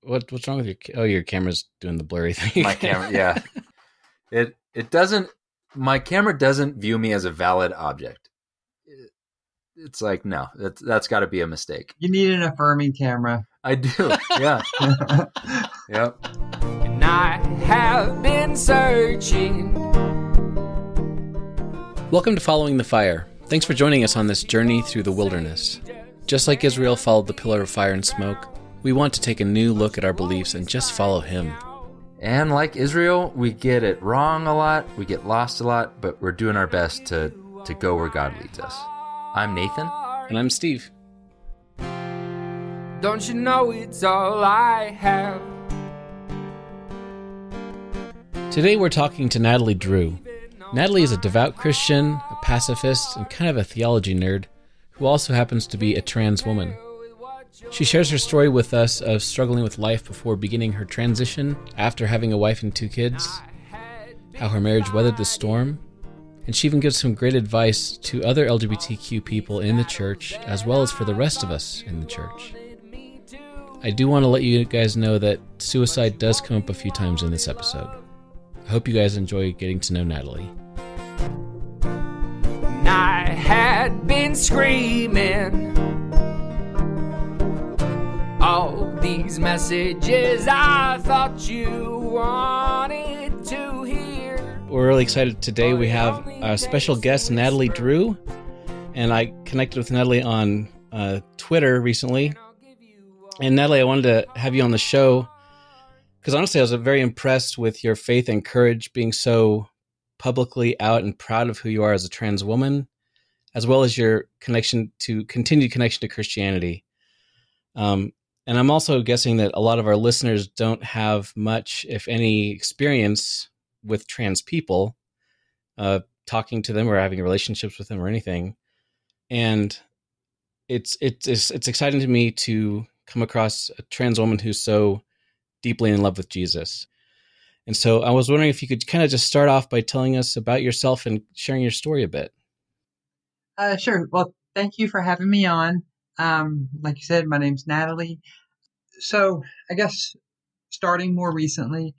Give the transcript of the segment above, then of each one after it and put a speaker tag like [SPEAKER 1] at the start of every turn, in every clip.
[SPEAKER 1] What's wrong with your camera's doing the blurry thing.
[SPEAKER 2] My camera, yeah. It doesn't, my camera doesn't view me as a valid object. It's like, no, that's got to be a mistake.
[SPEAKER 3] You need an affirming camera.
[SPEAKER 2] I do, yeah. Yep.
[SPEAKER 4] And I have been searching.
[SPEAKER 1] Welcome to Following the Fire. Thanks for joining us on this journey through the wilderness. Just like Israel followed the pillar of fire and smoke, we want to take a new look at our beliefs and just follow him.
[SPEAKER 2] And like Israel, we get it wrong a lot, we get lost a lot, but we're doing our best to go where God leads us. I'm Nathan.
[SPEAKER 1] And I'm Steve.
[SPEAKER 4] Don't you know it's all I have?
[SPEAKER 1] Today we're talking to Natalie Drew. Natalie is a devout Christian, a pacifist, and kind of a theology nerd who also happens to be a trans woman. She shares her story with us of struggling with life before beginning her transition after having a wife and 2 kids, how her marriage weathered the storm, and she even gives some great advice to other LGBTQ people in the church as well as for the rest of us in the church. I do want to let you guys know that suicide does come up a few times in this episode. I hope you guys enjoy getting to know Natalie.
[SPEAKER 4] I had been screaming all these messages I thought you wanted to hear.
[SPEAKER 1] We're really excited today. We have a special guest, Natalie Drew, and I connected with Natalie on Twitter recently. And Natalie, I wanted to have you on the show because honestly, I was very impressed with your faith and courage, being so publicly out and proud of who you are as a trans woman, as well as your continued connection to Christianity. And I'm also guessing that a lot of our listeners don't have much, if any, experience with trans people, talking to them or having relationships with them or anything. And it's exciting to me to come across a trans woman who's so deeply in love with Jesus. And so I was wondering if you could kind of just start off by telling us about yourself and sharing your story a bit.
[SPEAKER 3] Sure. Well, thank you for having me on. Like you said, my name's Natalie. So I guess starting more recently,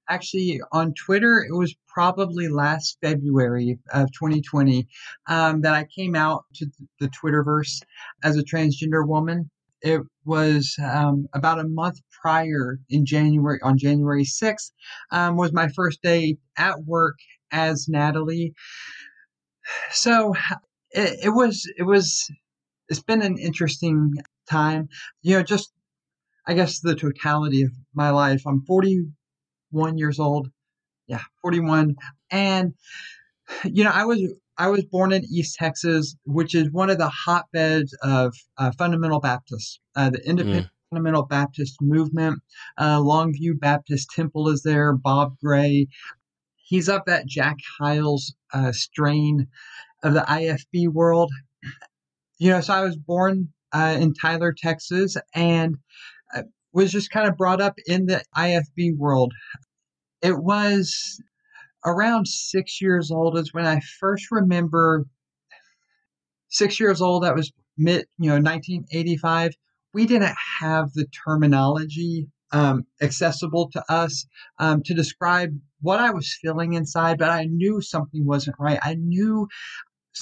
[SPEAKER 3] actually on Twitter, it was probably last February of 2020 that I came out to the Twitterverse as a transgender woman. It was about a month prior on January 6th, was my first day at work as Natalie. So it's been an interesting time, just, I guess, the totality of my life. I'm 41 years old. Yeah, 41. And, I was born in East Texas, which is one of the hotbeds of fundamental Baptists, the independent fundamental Baptist movement. Longview Baptist Temple is there. Bob Gray, he's of that Jack Hyles strain of the IFB world. So I was born in Tyler, Texas, and was just kind of brought up in the IFB world. It was around 6 years old is when I first remember. 6 years old, that was 1985. We didn't have the terminology accessible to us to describe what I was feeling inside, but I knew something wasn't right. I knew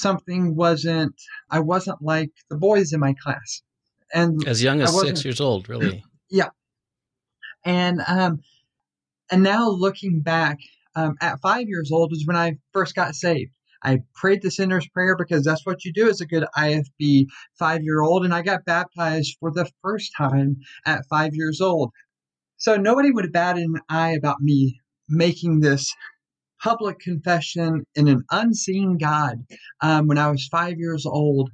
[SPEAKER 3] I wasn't like the boys in my class. And
[SPEAKER 1] as young as 6 years old, really.
[SPEAKER 3] Yeah. And now looking back, at 5 years old is when I first got saved. I prayed the sinner's prayer because that's what you do as a good IFB 5-year-old. And I got baptized for the first time at 5 years old. So nobody would bat an eye about me making this public confession in an unseen God when I was 5 years old.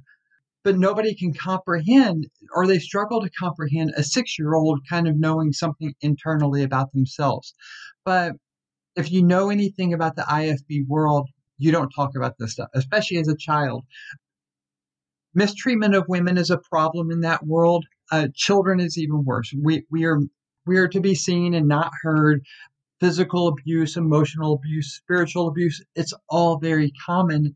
[SPEAKER 3] But nobody can comprehend, or they struggle to comprehend, a 6-year-old kind of knowing something internally about themselves. But if you know anything about the IFB world, you don't talk about this stuff, especially as a child. Mistreatment of women is a problem in that world. Children is even worse. We are to be seen and not heard. Physical abuse, emotional abuse, spiritual abuse, it's all very common.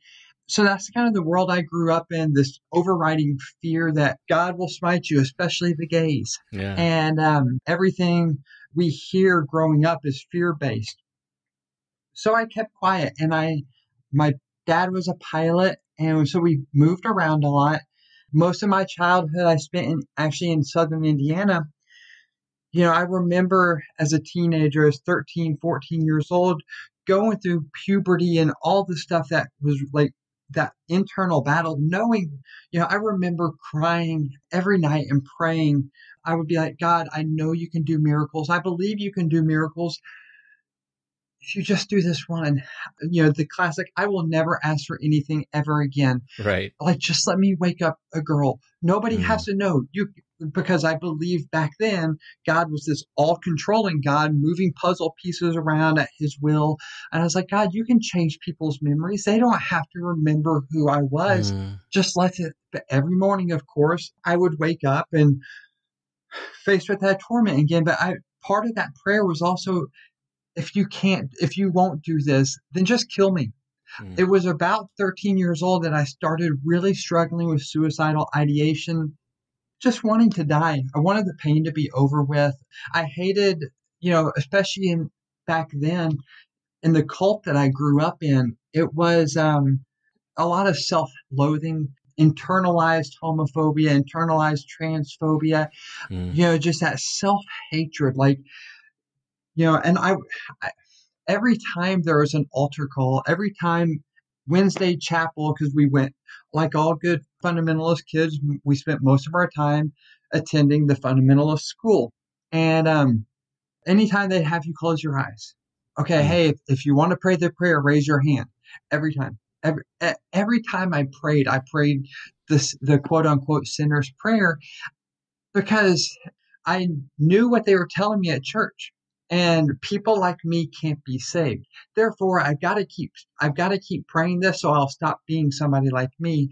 [SPEAKER 3] So that's kind of the world I grew up in, this overriding fear that God will smite you, especially the gays.
[SPEAKER 1] Yeah.
[SPEAKER 3] And everything we hear growing up is fear-based. So I kept quiet, and my dad was a pilot, and so we moved around a lot. Most of my childhood I spent actually in southern Indiana. I remember as a teenager, as 13, 14 years old, going through puberty and all the stuff that was like that internal battle, knowing, I remember crying every night and praying. I would be like, God, I know you can do miracles. I believe you can do miracles. If you just do this one, the classic, I will never ask for anything ever again.
[SPEAKER 1] Right.
[SPEAKER 3] Like, just let me wake up a girl. Nobody has to know because I believe back then God was this all-controlling God moving puzzle pieces around at his will. And I was like, God, you can change people's memories. They don't have to remember who I was. Just let it. But every morning, of course, I would wake up and faced with that torment again. But part of that prayer was also, if you won't do this, then just kill me. It was about 13 years old that I started really struggling with suicidal ideation, just wanting to die. I wanted the pain to be over with. I hated, especially back then in the cult that I grew up in, it was a lot of self-loathing, internalized homophobia, internalized transphobia, just that self-hatred, and I every time there was an altar call, every time Wednesday chapel, because we went, like all good fundamentalist kids, we spent most of our time attending the fundamentalist school. And anytime they have you close your eyes, okay, hey, if you want to pray the prayer, raise your hand. Every time. Every time I prayed the quote unquote sinner's prayer, because I knew what they were telling me at church. And people like me can't be saved. Therefore, I've got to keep praying this, so I'll stop being somebody like me.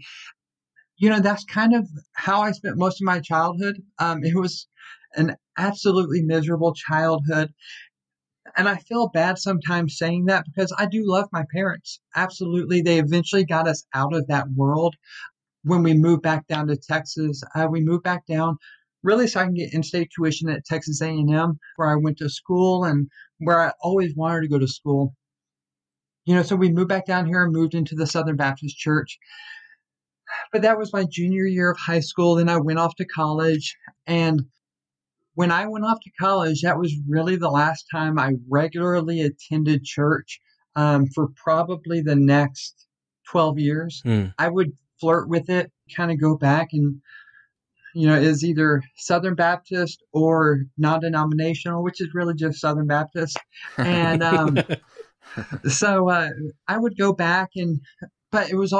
[SPEAKER 3] That's kind of how I spent most of my childhood. It was an absolutely miserable childhood. And I feel bad sometimes saying that because I do love my parents. Absolutely. They eventually got us out of that world. When we moved back down to Texas, we moved back down really so I can get in-state tuition at Texas A&M, where I went to school and where I always wanted to go to school. So we moved back down here and moved into the Southern Baptist Church. But that was my junior year of high school. Then I went off to college. And when I went off to college, that was really the last time I regularly attended church for probably the next 12 years. I would flirt with it, kind of go back and is either Southern Baptist or non-denominational, which is really just Southern Baptist. And so I would go back but it was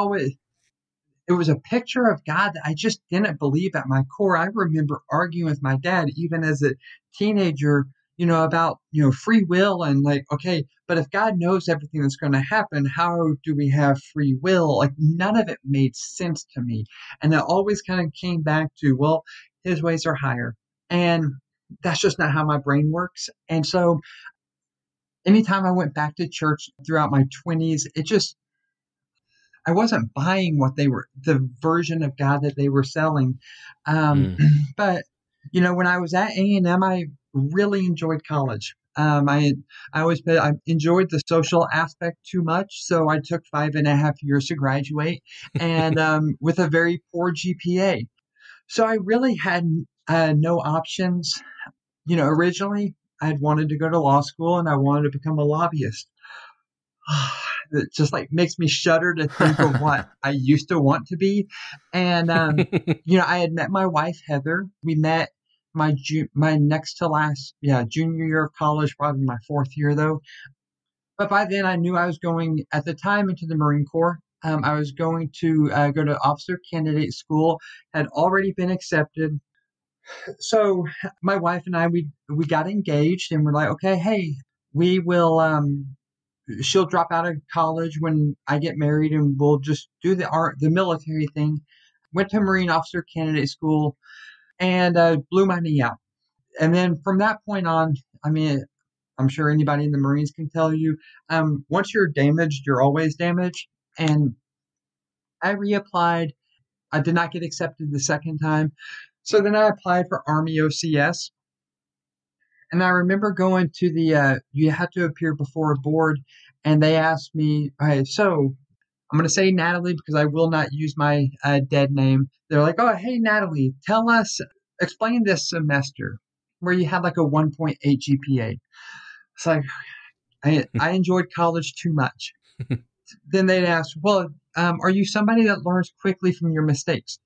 [SPEAKER 3] a picture of God that I just didn't believe at my core. I remember arguing with my dad, even as a teenager, about, free will and like, okay, but if God knows everything that's going to happen, how do we have free will? Like none of it made sense to me. And it always kind of came back to, well, his ways are higher. And that's just not how my brain works. And so anytime I went back to church throughout my 20s, I wasn't buying the version of God that they were selling. But, when I was at A&M, I really enjoyed college. I enjoyed the social aspect too much. So I took 5.5 years to graduate and with a very poor GPA. So I really had no options. Originally I'd wanted to go to law school and I wanted to become a lobbyist. It just like makes me shudder to think of what I used to want to be. And, I had met my wife, Heather. We met my next to last, junior year of college, probably my fourth year though. But by then I knew I was going at the time into the Marine Corps. I was going to go to officer candidate school, had already been accepted. So my wife and I, we got engaged and we're like, okay, hey, we will, she'll drop out of college when I get married and we'll just do the military thing. Went to Marine officer candidate school and blew my knee out. And then from that point on, I mean, I'm sure anybody in the Marines can tell you, once you're damaged, you're always damaged. And I reapplied. I did not get accepted the second time. So then I applied for Army OCS. And I remember going to you had to appear before a board, and they asked me, okay, so I'm going to say Natalie because I will not use my dead name. They're like, oh, hey, Natalie, explain this semester where you had like a 1.8 GPA. It's like, I enjoyed college too much. Then they'd ask, well, are you somebody that learns quickly from your mistakes?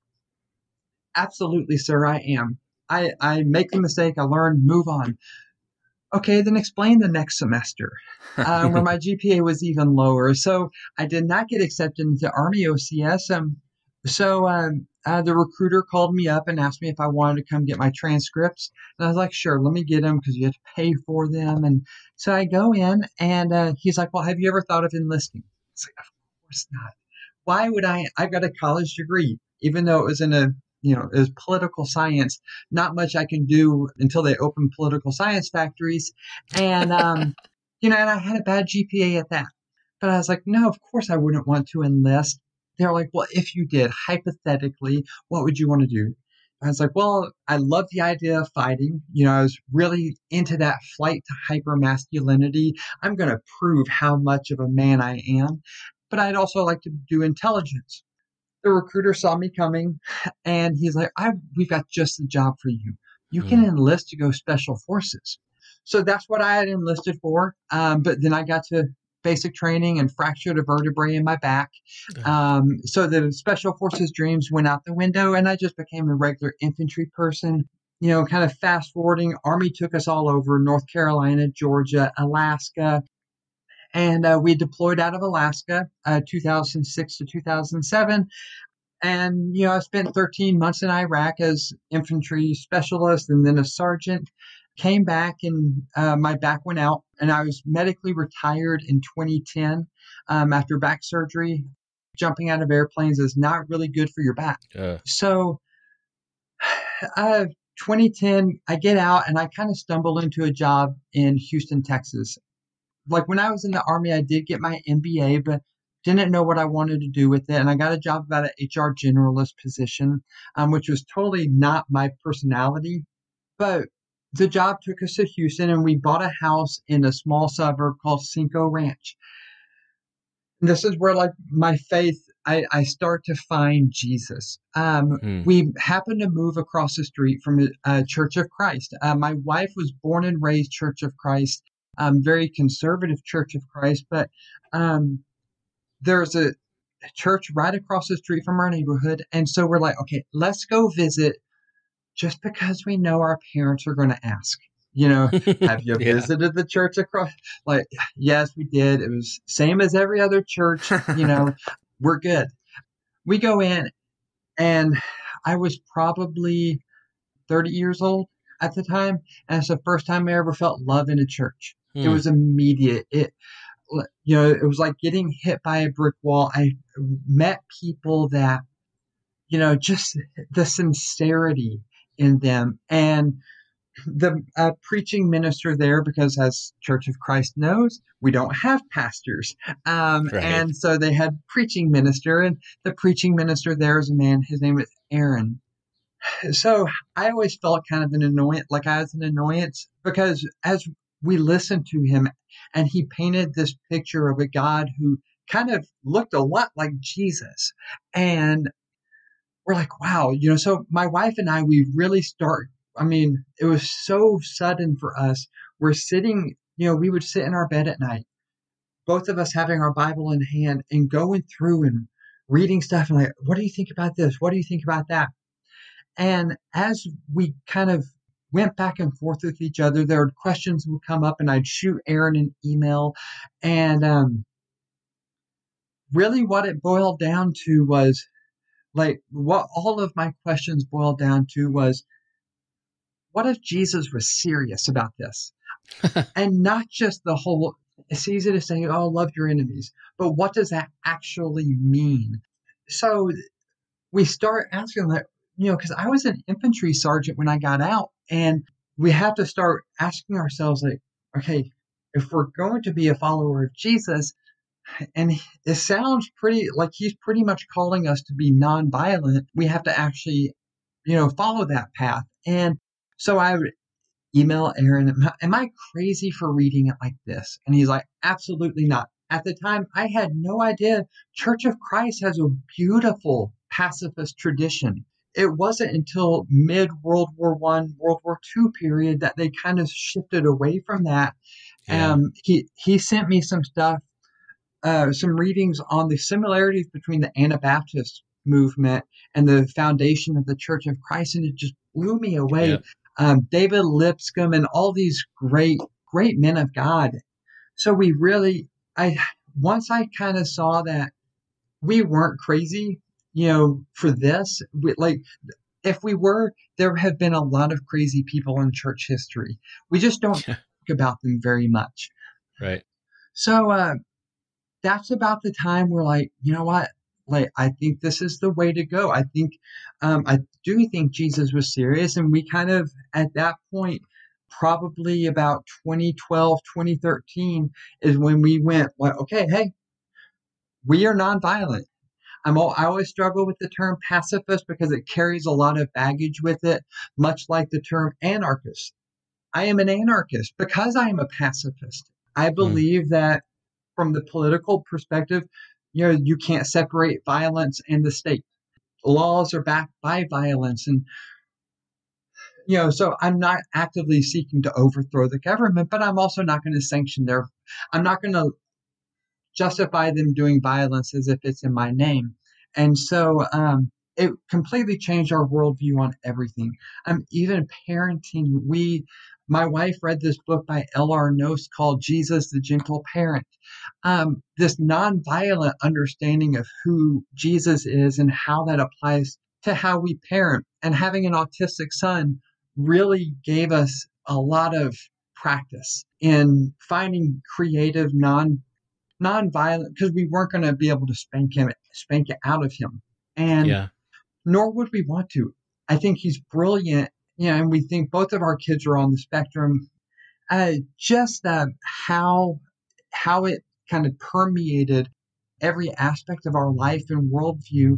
[SPEAKER 3] Absolutely, sir, I am. I make a mistake, I learn, move on. Okay, then explain the next semester, where my GPA was even lower. So I did not get accepted into Army OCS. The recruiter called me up and asked me if I wanted to come get my transcripts. And I was like, sure, let me get them because you have to pay for them. And so I go in, and he's like, well, have you ever thought of enlisting? It's like, of course not. Why would I? I've got a college degree, even though it was it was political science. Not much I can do until they open political science factories. And, and I had a bad GPA at that. But I was like, no, of course I wouldn't want to enlist. They're like, well, if you did, hypothetically, what would you want to do? I was like, well, I love the idea of fighting. I was really into that flight to hypermasculinity. I'm going to prove how much of a man I am. But I'd also like to do intelligence. The recruiter saw me coming, and he's like, we've got just the job for you. You can enlist to go special forces. So that's what I had enlisted for. But then I got to basic training and fractured a vertebrae in my back. So the special forces dreams went out the window, and I just became a regular infantry person. Kind of fast forwarding, Army took us all over North Carolina, Georgia, Alaska. And we deployed out of Alaska, 2006 to 2007. And, I spent 13 months in Iraq as infantry specialist and then a sergeant. Came back and my back went out, and I was medically retired in 2010 after back surgery. Jumping out of airplanes is not really good for your back. So 2010, I get out and I kind of stumble into a job in Houston, Texas. Like when I was in the Army, I did get my MBA, but didn't know what I wanted to do with it. And I got a job about an HR generalist position, which was totally not my personality. But the job took us to Houston, and we bought a house in a small suburb called Cinco Ranch. And this is where, like, my faith, I start to find Jesus. We happened to move across the street from a Church of Christ. My wife was born and raised Church of Christ. Very conservative Church of Christ, but there's a church right across the street from our neighborhood. And so we're like, okay, let's go visit just because we know our parents are going to ask, have you visited the church across? Like, yes, we did. It was same as every other church, we're good. We go in, and I was probably 30 years old at the time. And it's the first time I ever felt love in a church. It was immediate. It was like getting hit by a brick wall. I met people that, just the sincerity in them. And the preaching minister there, because as Church of Christ knows, we don't have pastors. Right. And so they had preaching minister, and the preaching minister there is a man, his name is Aaron. So I always felt kind of an annoyance, like I was an annoyance, because as we listened to him, and he painted this picture of a God who kind of looked a lot like Jesus. And we're like, wow, so my wife and I, we really it was so sudden for us. We're sitting, we would sit in our bed at night, both of us having our Bible in hand and going through and reading stuff and like, what do you think about this? What do you think about that? And as we kind of went back and forth with each other, there were questions would come up, and I'd shoot Aaron an email. And really what it boiled down to was, like, what all of my questions boiled down to was, what if Jesus was serious about this? And not just the whole, it's easy to say, oh, love your enemies, but what does that actually mean? So we start asking, like, because I was an infantry sergeant when I got out, and we have to start asking ourselves, like, okay, if we're going to be a follower of Jesus, And it sounds pretty like he's pretty much calling us to be nonviolent. We have to actually, follow that path. And so I would email Aaron, am I crazy for reading it like this? And he's like, absolutely not. At the time, I had no idea Church of Christ has a beautiful pacifist tradition. It wasn't until mid World War One, World War II period that they kind of shifted away from that.
[SPEAKER 1] Yeah.
[SPEAKER 3] He sent me some stuff, some readings on the similarities between the Anabaptist movement and the foundation of the Church of Christ, and it just blew me away.
[SPEAKER 1] Yep.
[SPEAKER 3] David Lipscomb and all these great men of God. So once I kind of saw that we weren't crazy, for this, if we were, there have been a lot of crazy people in church history. We just don't talk about them very much.
[SPEAKER 1] Right.
[SPEAKER 3] So, that's about the time we're like, you know what? Like, I think this is the way to go. I do think Jesus was serious. And we kind of, at that point, probably about 2012, 2013 is when we went, like, okay, hey, we are nonviolent. I always struggle with the term pacifist because it carries a lot of baggage with it, much like the term anarchist. I am an anarchist because I am a pacifist. I believe that from the political perspective, you can't separate violence and the state. Laws are backed by violence. And, so I'm not actively seeking to overthrow the government, but I'm also not going to sanction I'm not going to justify them doing violence as if it's in my name. And so it completely changed our worldview on everything. Even parenting. My wife read this book by L.R. Noce called Jesus, the Gentle Parent. This nonviolent understanding of who Jesus is and how that applies to how we parent. And having an autistic son really gave us a lot of practice in finding creative nonviolent, because we weren't going to be able to spank it out of him. And nor would we want to. I think he's brilliant. And we think both of our kids are on the spectrum. Just how it kind of permeated every aspect of our life and worldview.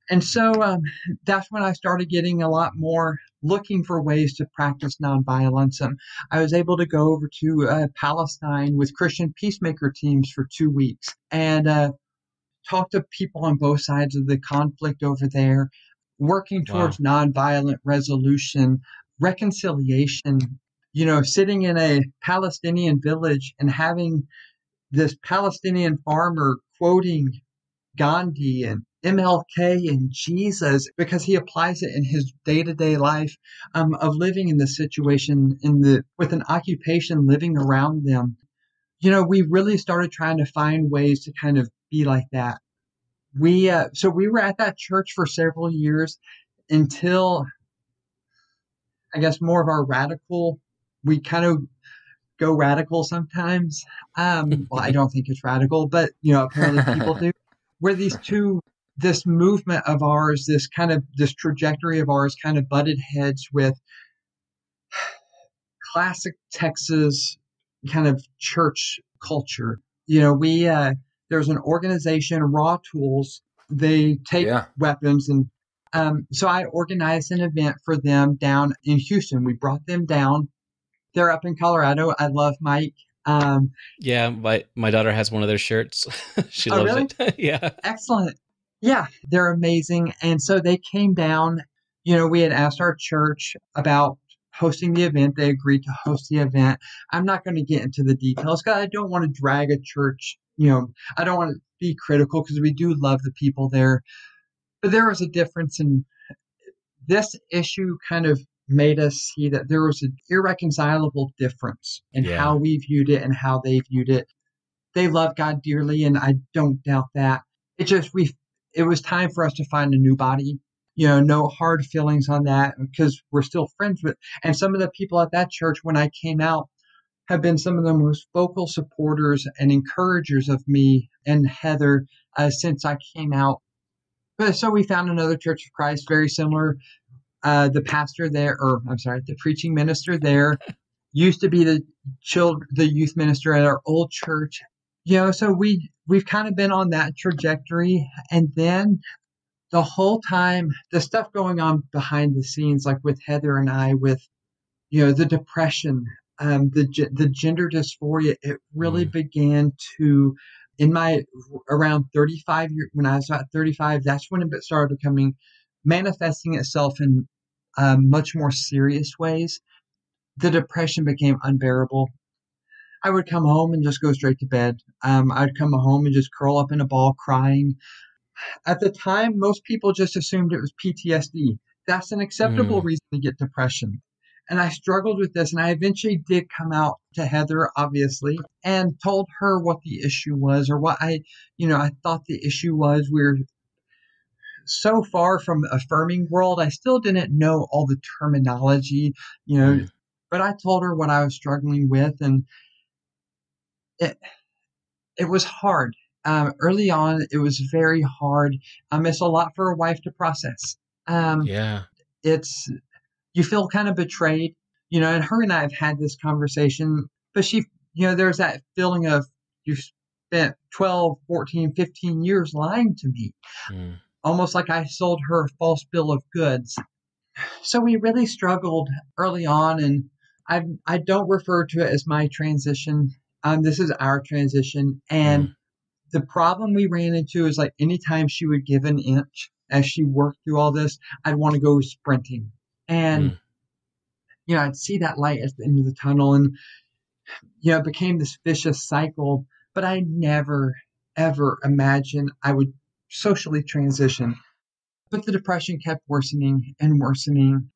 [SPEAKER 3] And so that's when I started getting a lot more looking for ways to practice nonviolence. I was able to go over to Palestine with Christian peacemaker teams for 2 weeks and talk to people on both sides of the conflict over there, working towards nonviolent resolution, reconciliation, sitting in a Palestinian village and having this Palestinian farmer quoting Gandhi and MLK and Jesus because he applies it in his day-to-day life of living in this situation with an occupation living around them. We really started trying to find ways to kind of be like that. So we were at that church for several years until, I guess, more of our radical. We kind of go radical sometimes. Well, I don't think it's radical, but apparently people do. Where this movement of ours, this trajectory of ours, kind of butted heads with classic Texas kind of church culture. There's an organization, Raw Tools. They take weapons, and so I organized an event for them down in Houston. We brought them down. They're up in Colorado. I love Mike.
[SPEAKER 1] My daughter has one of their shirts. She loves it. Yeah.
[SPEAKER 3] Excellent. Yeah, they're amazing. And so they came down. We had asked our church about hosting the event. They agreed to host the event. I'm not going to get into the details because I don't want to drag a church. I don't want to be critical because we do love the people there. But there was a difference, in this issue kind of made us see that there was an irreconcilable difference in how we viewed it and how they viewed it. They love God dearly, and I don't doubt that. It was time for us to find a new body. No hard feelings on that because we're still friends with. And some of the people at that church, when I came out, have been some of the most vocal supporters and encouragers of me and Heather since I came out. So we found another Church of Christ, very similar. The pastor there, the preaching minister there used to be the youth minister at our old church. So we we've kind of been on that trajectory. And then the whole time, the stuff going on behind the scenes, like with Heather and I, with, the depression, the gender dysphoria, it really began to, in my around 35 years, when I was about 35, that's when it started manifesting itself in much more serious ways. The depression became unbearable. I would come home and just go straight to bed. I'd come home and just curl up in a ball crying. At the time, most people just assumed it was PTSD. That's an acceptable reason to get depression. And I struggled with this, and I eventually did come out to Heather, obviously, and told her what the issue was, or what I thought the issue was. We're so far from the affirming world, I still didn't know all the terminology, but I told her what I was struggling with, and it was hard. Early on, it was very hard. It's a lot for a wife to process. It's, you feel kind of betrayed, and her and I have had this conversation, but there's that feeling of you spent 12, 14, 15 years lying to me, almost like I sold her a false bill of goods. So we really struggled early on, and I don't refer to it as my transition. This is our transition. And the problem we ran into is, like, anytime she would give an inch as she worked through all this, I'd want to go sprinting. And, I'd see that light at the end of the tunnel, and, it became this vicious cycle. But I never, ever imagined I would socially transition. But the depression kept worsening and worsening.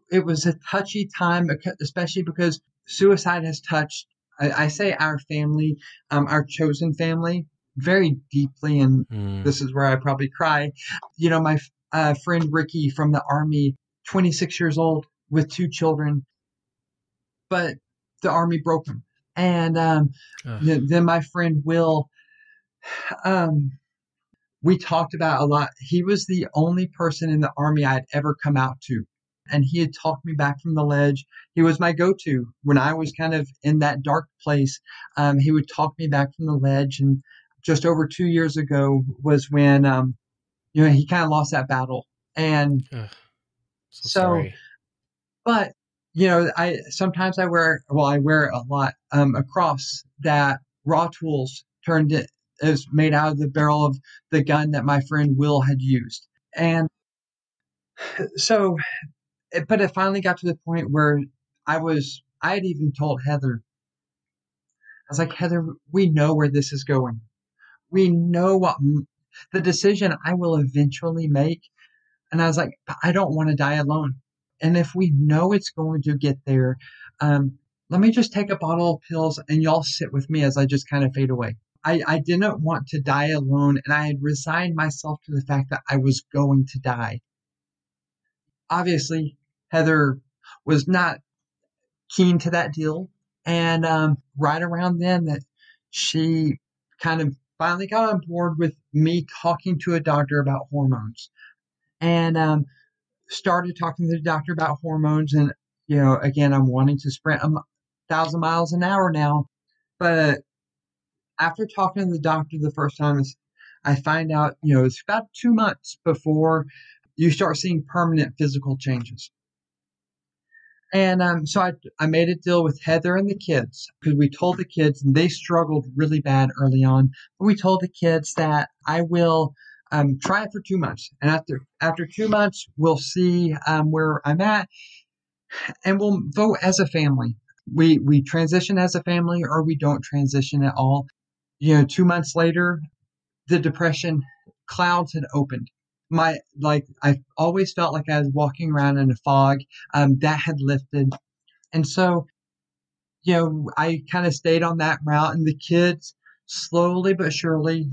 [SPEAKER 3] It was a touchy time, especially because suicide has touched, I say our family, our chosen family, very deeply. And this is where I probably cry. My friend Ricky from the Army, 26 years old with 2 children, but the Army broke him. And then my friend Will, we talked about a lot. He was the only person in the Army I'd ever come out to. And he had talked me back from the ledge. He was my go-to when I was kind of in that dark place. He would talk me back from the ledge. And just over 2 years ago was when, he kind of lost that battle. And
[SPEAKER 1] sorry.
[SPEAKER 3] But, I sometimes I wear a lot, a cross that Raw Tools is made out of the barrel of the gun that my friend Will had used. And so, but it finally got to the point where I had even told Heather, I was like, Heather, we know where this is going. We know what the decision I will eventually make. And I was like, I don't want to die alone. And if we know it's going to get there, let me just take a bottle of pills and y'all sit with me as I just kind of fade away. I didn't want to die alone, and I had resigned myself to the fact that I was going to die. Obviously, Heather was not keen to that deal. And right around then, that she kind of finally got on board with me talking to a doctor about hormones. And started talking to the doctor about hormones. And, again, I'm wanting to sprint 1,000 miles an hour now. But after talking to the doctor the first time, I find out, it's about 2 months before you start seeing permanent physical changes. And so I made a deal with Heather and the kids, because we told the kids, and they struggled really bad early on, but we told the kids that I will try it for 2 months. And after 2 months, we'll see where I'm at, and we'll vote as a family. We transition as a family, or we don't transition at all. 2 months later, the depression clouds had opened. I always felt like I was walking around in a fog, that had lifted. And so, I kind of stayed on that route, and the kids slowly but surely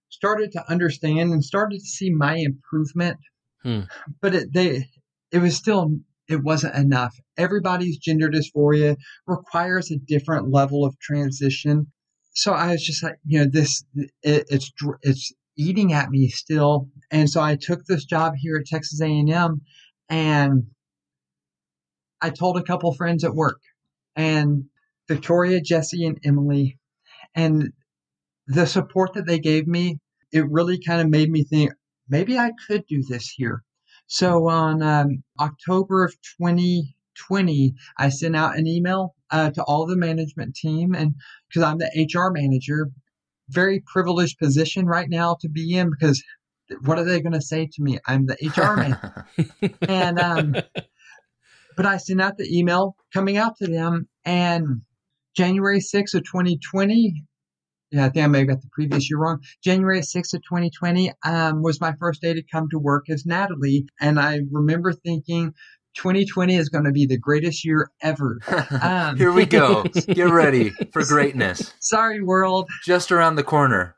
[SPEAKER 3] started to understand and started to see my improvement. But it wasn't enough. Everybody's gender dysphoria requires a different level of transition. So I was just like, it's eating at me still. And so I took this job here at Texas A&M, and I told a couple friends at work, and Victoria, Jesse, and Emily, and the support that they gave me, it really kind of made me think maybe I could do this here. So on October of 2020, I sent out an email to all the management team, and because I'm the HR manager, very privileged position right now to be in, because what are they going to say to me? I'm the HR manager. And but I sent out the email coming out to them, and January 6th of 2020, yeah, I think I may have got the previous year wrong. January 6th of 2020 was my first day to come to work as Natalie. And I remember thinking 2020 is going to be the greatest year ever.
[SPEAKER 2] Here we go. Get ready for greatness.
[SPEAKER 3] Sorry, world.
[SPEAKER 2] Just around the corner.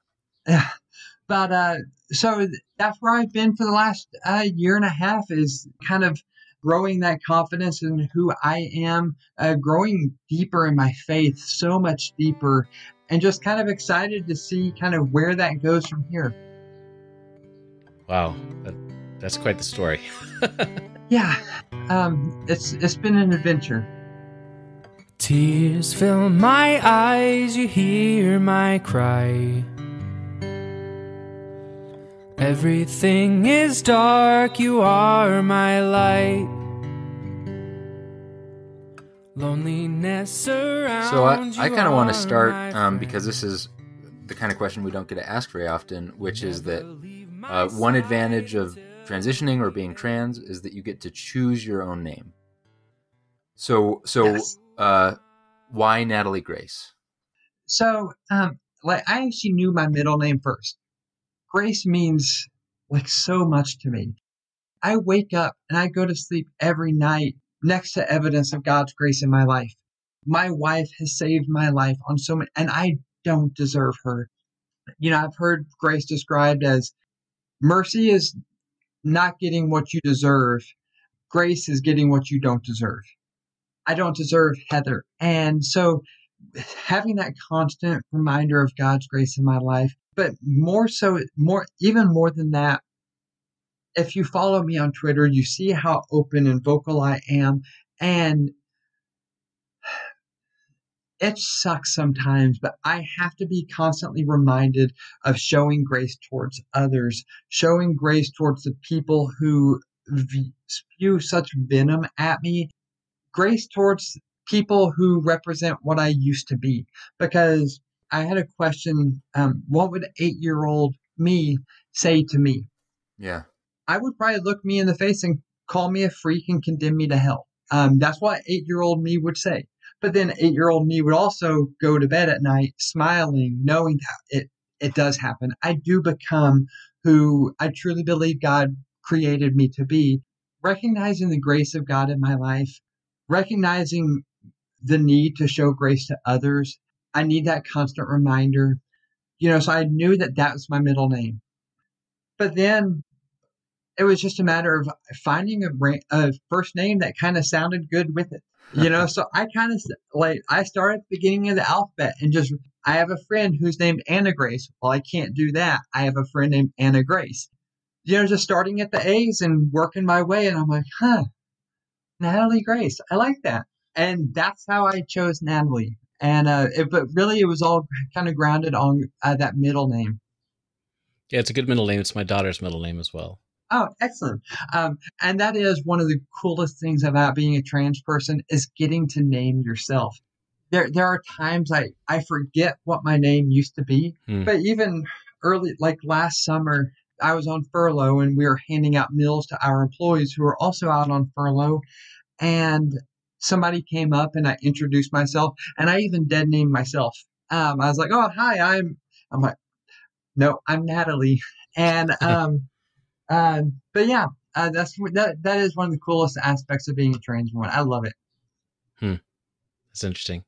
[SPEAKER 3] But so that's where I've been for the last year and a half, is kind of growing that confidence in who I am, growing deeper in my faith, so much deeper, and just kind of excited to see kind of where that goes from here.
[SPEAKER 1] Wow, that's quite the story.
[SPEAKER 3] Yeah, it's been an adventure.
[SPEAKER 4] Tears fill my eyes, you hear my cry. Everything is dark, you are my light. Loneliness surrounds
[SPEAKER 2] So I
[SPEAKER 4] you
[SPEAKER 2] kind of want to
[SPEAKER 4] are
[SPEAKER 2] start,
[SPEAKER 4] my friend.
[SPEAKER 2] because this is the kind of question we don't get to ask very often, which is that one advantage of transitioning or being trans is that you get to choose your own name. So
[SPEAKER 3] Yes.
[SPEAKER 2] Why Natalie Grace?
[SPEAKER 3] So, like, I actually knew my middle name first. Grace means like so much to me. I wake up and I go to sleep every night next to evidence of God's grace in my life. My wife has saved my life on so many, and I don't deserve her. You know, I've heard grace described as mercy is not getting what you deserve. Grace is getting what you don't deserve. I don't deserve Heather. And so having that constant reminder of God's grace in my life, but even more than that, if you follow me on Twitter, you see how open and vocal I am. And it sucks sometimes, but I have to be constantly reminded of showing grace towards others, showing grace towards the people who spew such venom at me, grace towards people who represent what I used to be. Because I had a question, what would 8-year-old me say to me?
[SPEAKER 2] Yeah.
[SPEAKER 3] I would probably look me in the face and call me a freak and condemn me to hell. That's what 8-year-old me would say. But then 8-year-old me would also go to bed at night smiling, knowing that it does happen. I do become who I truly believe God created me to be, recognizing the grace of God in my life, recognizing the need to show grace to others. I need that constant reminder. You know, so I knew that that was my middle name. But then it was just a matter of finding a first name that kind of sounded good with it. You know, so I kind of I started at the beginning of the alphabet and I have a friend who's named Anna Grace. Well, I can't do that. I have a friend named Anna Grace. You know, just starting at the A's and working my way. And I'm like, Natalie Grace. I like that. And that's how I chose Natalie. And but really, it was all kind of grounded on that middle name.
[SPEAKER 1] Yeah, it's a good middle name. It's my daughter's middle name as well.
[SPEAKER 3] Oh, excellent. And that is one of the coolest things about being a trans person, is getting to name yourself. There are times I forget what my name used to be, but even early, like last summer, I was on furlough and we were handing out meals to our employees who were also out on furlough. And somebody came up and I introduced myself, and I even dead named myself. I was like, "Oh, hi, I'm like, no, I'm Natalie." And but yeah, that is one of the coolest aspects of being a trans woman. I love it.
[SPEAKER 1] That's interesting.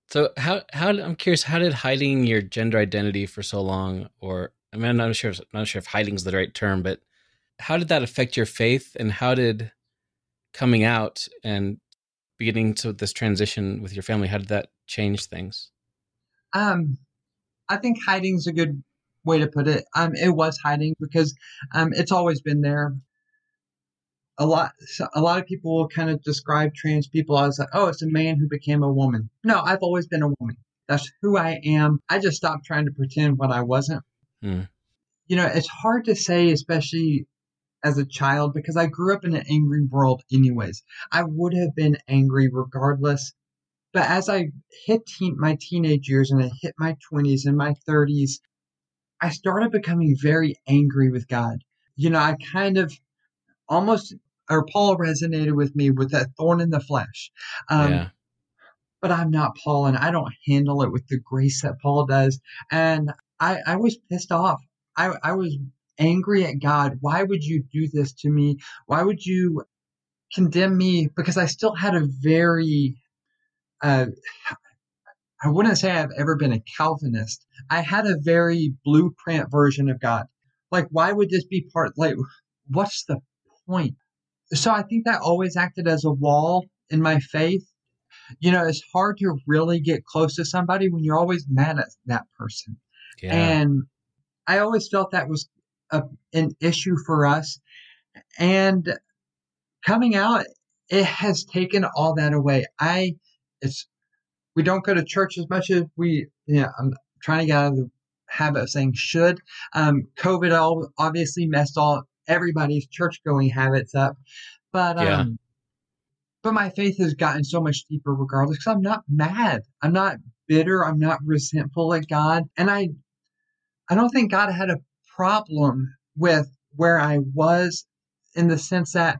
[SPEAKER 1] So how I'm curious, how did hiding your gender identity for so long, or I mean, I'm not sure if hiding is the right term, but how did that affect your faith, and how did coming out and beginning to this transition with your family, how did that change things?
[SPEAKER 3] I think hiding is a good way to put it. It was hiding because it's always been there. A lot of people will kind of describe trans people as like, oh, it's a man who became a woman. No, I've always been a woman. That's who I am. I just stopped trying to pretend what I wasn't.
[SPEAKER 1] Hmm.
[SPEAKER 3] It's hard to say, especially as a child, because I grew up in an angry world anyways. I would have been angry regardless. But as I hit my teenage years and I hit my 20s and my 30s, I started becoming very angry with God. I kind of almost, or Paul resonated with me with that thorn in the flesh.
[SPEAKER 1] Yeah.
[SPEAKER 3] But I'm not Paul, and I don't handle it with the grace that Paul does. And I was pissed off. I was angry at God. Why would you do this to me? Why would you condemn me? Because I still had a very, I wouldn't say I've ever been a Calvinist. I had a very blueprint version of God. Like, why would this be what's the point? So I think that always acted as a wall in my faith. It's hard to really get close to somebody when you're always mad at that person.
[SPEAKER 1] Yeah.
[SPEAKER 3] And I always felt that was an issue for us. And coming out, it has taken all that away. We don't go to church as much as I'm trying to get out of the habit of saying should. COVID obviously messed everybody's church going habits up. But my faith has gotten so much deeper regardless, because I'm not mad. I'm not bitter. I'm not resentful at God. And I don't think God had a problem with where I was, in the sense that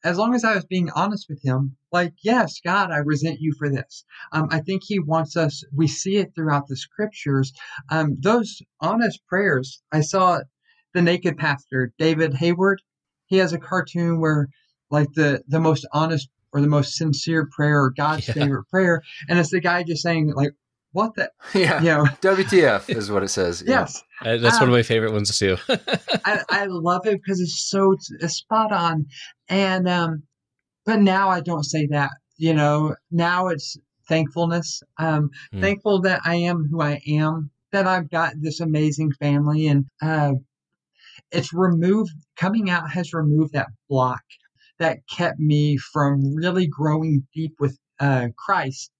[SPEAKER 3] as long as I was being honest with him, like, yes, God, I resent you for this. I think he wants us, we see it throughout the scriptures. Those honest prayers. I saw the Naked Pastor, David Hayward. He has a cartoon where, like, the most honest or the most sincere prayer, or God's favorite prayer. And it's the guy just saying, like, what the?
[SPEAKER 2] Yeah. WTF is what it says.
[SPEAKER 3] Yes.
[SPEAKER 1] That's one of my favorite ones too.
[SPEAKER 3] I love it because it's spot on. And, but now I don't say that, now it's thankfulness. Thankful that I am who I am, that I've got this amazing family, and, coming out has removed that block that kept me from really growing deep with Christ.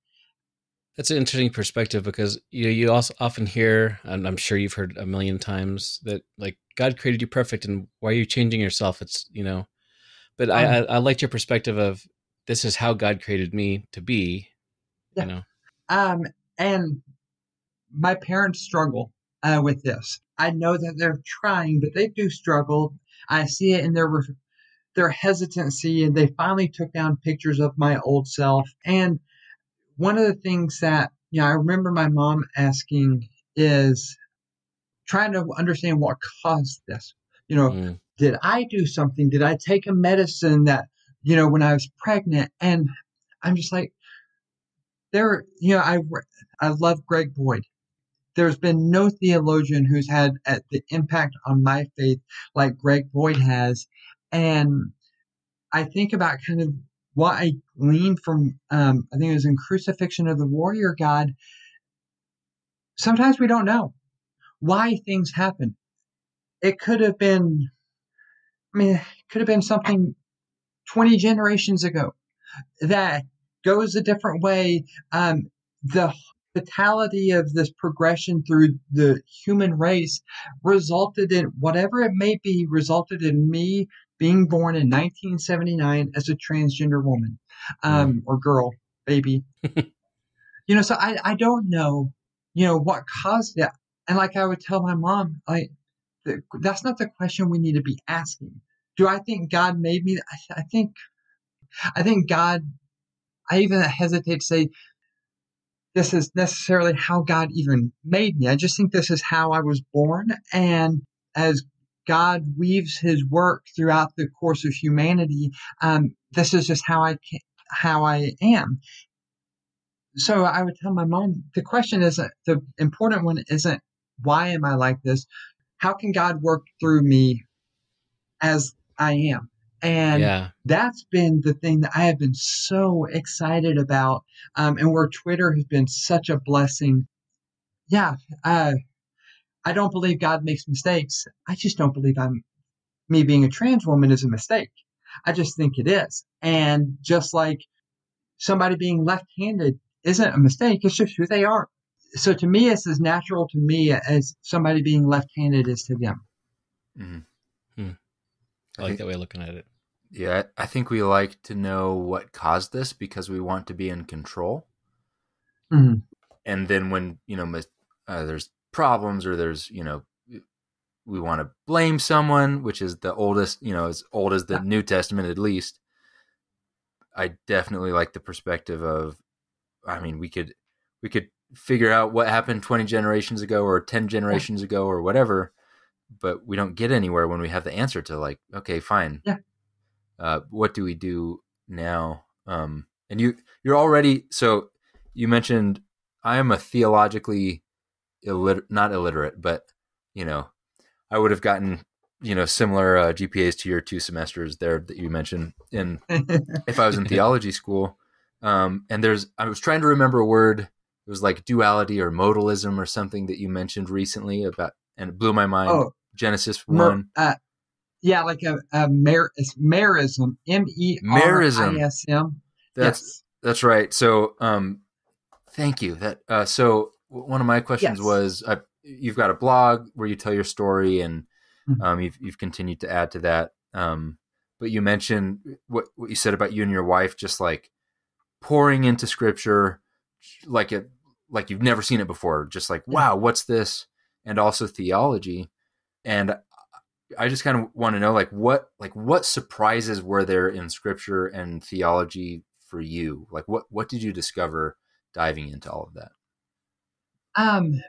[SPEAKER 1] That's an interesting perspective, because you also often hear, and I'm sure you've heard a million times, that like God created you perfect, and why are you changing yourself? It's but I liked your perspective of, this is how God created me to be.
[SPEAKER 3] Yeah. And my parents struggle with this. I know that they're trying, but they do struggle. I see it in their hesitancy, and they finally took down pictures of my old self. And one of the things that, I remember my mom asking is trying to understand what caused this. Did I do something? Did I take a medicine that, when I was pregnant? And I'm just like, I love Greg Boyd. There's been no theologian who's had the impact on my faith like Greg Boyd has. And I think about kind of what I gleaned from, I think it was in Crucifixion of the Warrior God. Sometimes we don't know why things happen. It could have been, something 20 generations ago that goes a different way. The totality of this progression through the human race resulted in, whatever it may be, resulted in me being born in 1979 as a transgender woman, or girl, baby. So I don't know, what caused that. And like I would tell my mom, that's not the question we need to be asking. Do I think God made me? I think God, I even hesitate to say this is necessarily how God even made me. I just think this is how I was born. And as God weaves his work throughout the course of humanity, this is just how I am. So I would tell my mom, the question isn't, the important one isn't, why am I like this? How can God work through me as I am? And that's been the thing that I have been so excited about, and where Twitter has been such a blessing. I don't believe God makes mistakes. I just don't believe me being a trans woman is a mistake. I just think it is. And just like somebody being left-handed isn't a mistake, it's just who they are. So to me, it's as natural to me as somebody being left-handed is to them.
[SPEAKER 2] Mm-hmm.
[SPEAKER 1] I like that way of looking at it.
[SPEAKER 2] Yeah, I think we like to know what caused this because we want to be in control.
[SPEAKER 3] Mm-hmm.
[SPEAKER 2] And then when, there's problems or there's, we want to blame someone, which is the oldest, as old as the New Testament at least. I definitely like the perspective of, we could figure out what happened 20 generations ago or 10 generations ago or whatever, but we don't get anywhere when we have the answer to like, okay, fine.
[SPEAKER 3] Yeah.
[SPEAKER 2] What do we do now? And you're already, so you mentioned I am a theologically not illiterate, but, I would have gotten, similar GPAs to your 2 semesters there that you mentioned if I was in theology school. And I was trying to remember a word. It was like duality or modalism or something that you mentioned recently about, and it blew my mind.
[SPEAKER 3] Oh,
[SPEAKER 2] Genesis 1.
[SPEAKER 3] Yeah, like it's merism, merism.
[SPEAKER 2] That's right. So, thank you. So one of my questions was, you've got a blog where you tell your story, and you've continued to add to that. But you mentioned what you said about you and your wife, just like pouring into Scripture, like you've never seen it before. Just like, wow, what's this? And also theology. And I just kind of want to know, what surprises were there in Scripture and theology for you? Like, what did you discover diving into all of that?
[SPEAKER 3] And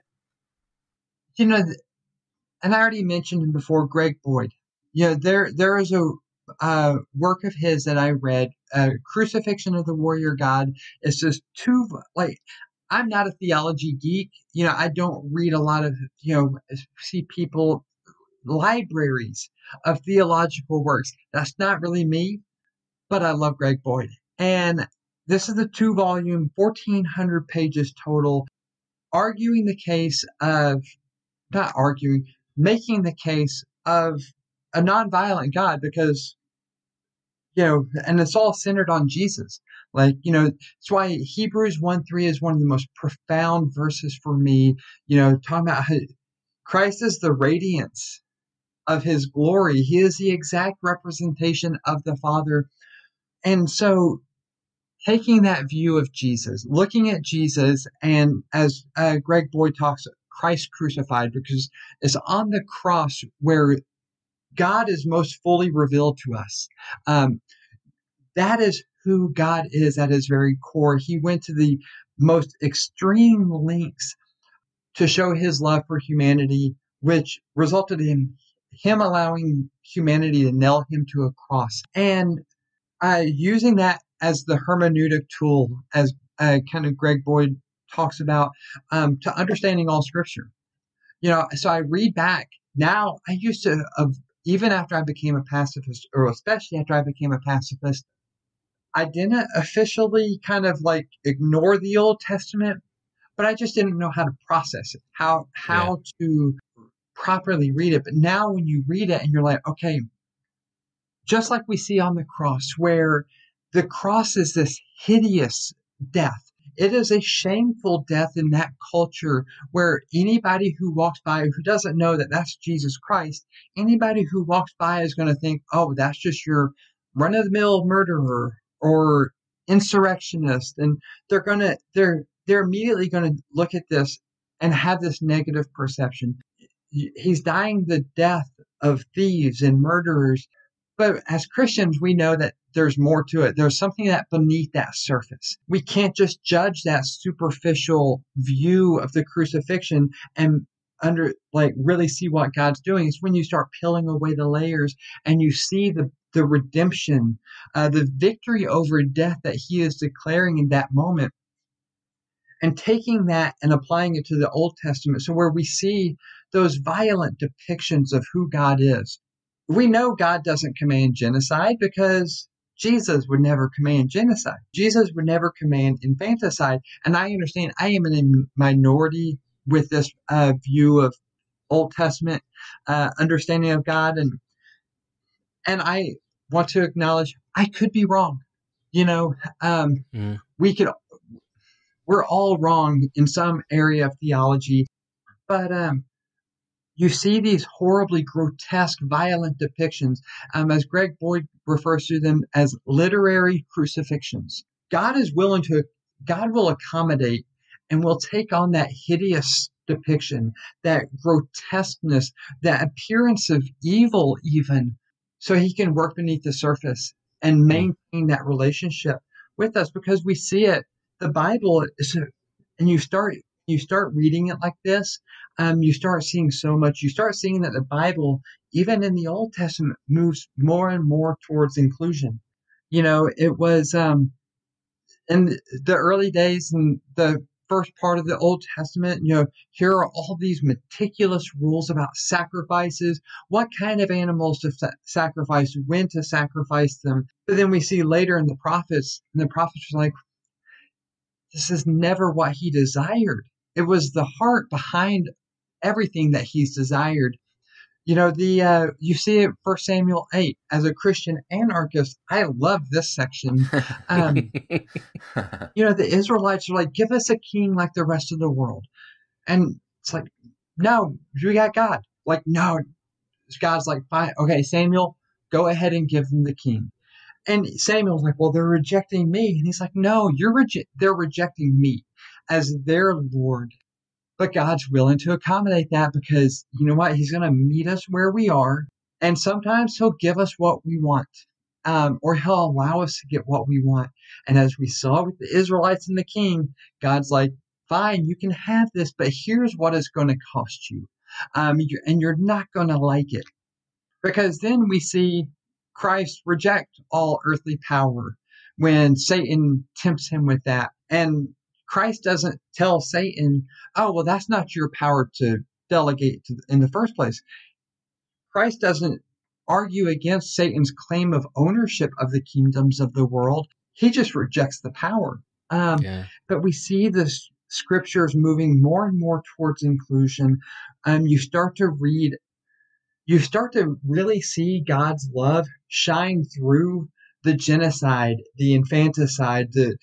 [SPEAKER 3] I already mentioned him before, Greg Boyd. There is a work of his that I read, Crucifixion of the Warrior God. It's just I'm not a theology geek. I don't read a lot of, see people, libraries of theological works. That's not really me, but I love Greg Boyd. And this is the 2-volume, 1,400 pages total, arguing the case of, not arguing, making the case of a nonviolent God, because, and it's all centered on Jesus. It's why Hebrews 1:3 is one of the most profound verses for me, talking about how Christ is the radiance of his glory. He is the exact representation of the Father. And so taking that view of Jesus, looking at Jesus, and as Greg Boyd talks, Christ crucified, because it's on the cross where God is most fully revealed to us. That is who God is at his very core. He went to the most extreme lengths to show his love for humanity, which resulted in him allowing humanity to nail him to a cross. And using that as the hermeneutic tool, as kind of Greg Boyd talks about, to understanding all Scripture. So I read back. Now, I used to, even after I became a pacifist, or especially after I became a pacifist, I didn't officially kind of like ignore the Old Testament, but I just didn't know how to process it, how to properly read it. But now when you read it and you're like, okay, just like we see on the cross, where the cross is this hideous death. It is a shameful death in that culture, where anybody who walks by who doesn't know that that's Jesus Christ, anybody who walks by is going to think, oh, that's just your run-of-the-mill murderer or insurrectionist. And they're immediately going to look at this and have this negative perception. He's dying the death of thieves and murderers. But as Christians, we know that there's more to it. There's something that beneath that surface. We can't just judge that superficial view of the crucifixion and really see what God's doing. It's when you start peeling away the layers and you see the redemption, the victory over death that he is declaring in that moment, and taking that and applying it to the Old Testament. So where we see those violent depictions of who God is. We know God doesn't command genocide because Jesus would never command genocide. Jesus would never command infanticide. And I understand I am in a minority with this view of Old Testament understanding of God. And I want to acknowledge I could be wrong. We could, we're all wrong in some area of theology, but you see these horribly grotesque, violent depictions, as Greg Boyd refers to them as literary crucifixions. God will accommodate and will take on that hideous depiction, that grotesqueness, that appearance of evil even, so he can work beneath the surface and maintain that relationship with us, because we see it. The Bible is, and you start reading it like this, you start seeing so much. You start seeing that the Bible, even in the Old Testament, moves more and more towards inclusion. It was in the early days in the first part of the Old Testament, here are all these meticulous rules about sacrifices, what kind of animals to sacrifice, when to sacrifice them. But then we see later in the prophets, and the prophets are like, this is never what he desired. It was the heart behind everything that he's desired. You see it 1 Samuel 8. As a Christian anarchist, I love this section. The Israelites are like, give us a king like the rest of the world. And it's like, no, we got God. Like, no, God's like, fine, okay, Samuel, go ahead and give them the king. And Samuel's like, well, they're rejecting me. And he's like, no, they're rejecting me as their Lord. But God's willing to accommodate that, because you know what? He's going to meet us where we are. And sometimes he'll give us what we want, or he'll allow us to get what we want. And as we saw with the Israelites and the king, God's like, fine, you can have this, but here's what it's going to cost you. And you're not going to like it. Because then we see Christ reject all earthly power when Satan tempts him with that. And Christ doesn't tell Satan, oh, well, that's not your power to delegate in the first place. Christ doesn't argue against Satan's claim of ownership of the kingdoms of the world. He just rejects the power. But we see the scriptures moving more and more towards inclusion. You start to really see God's love shine through the genocide, the infanticide, the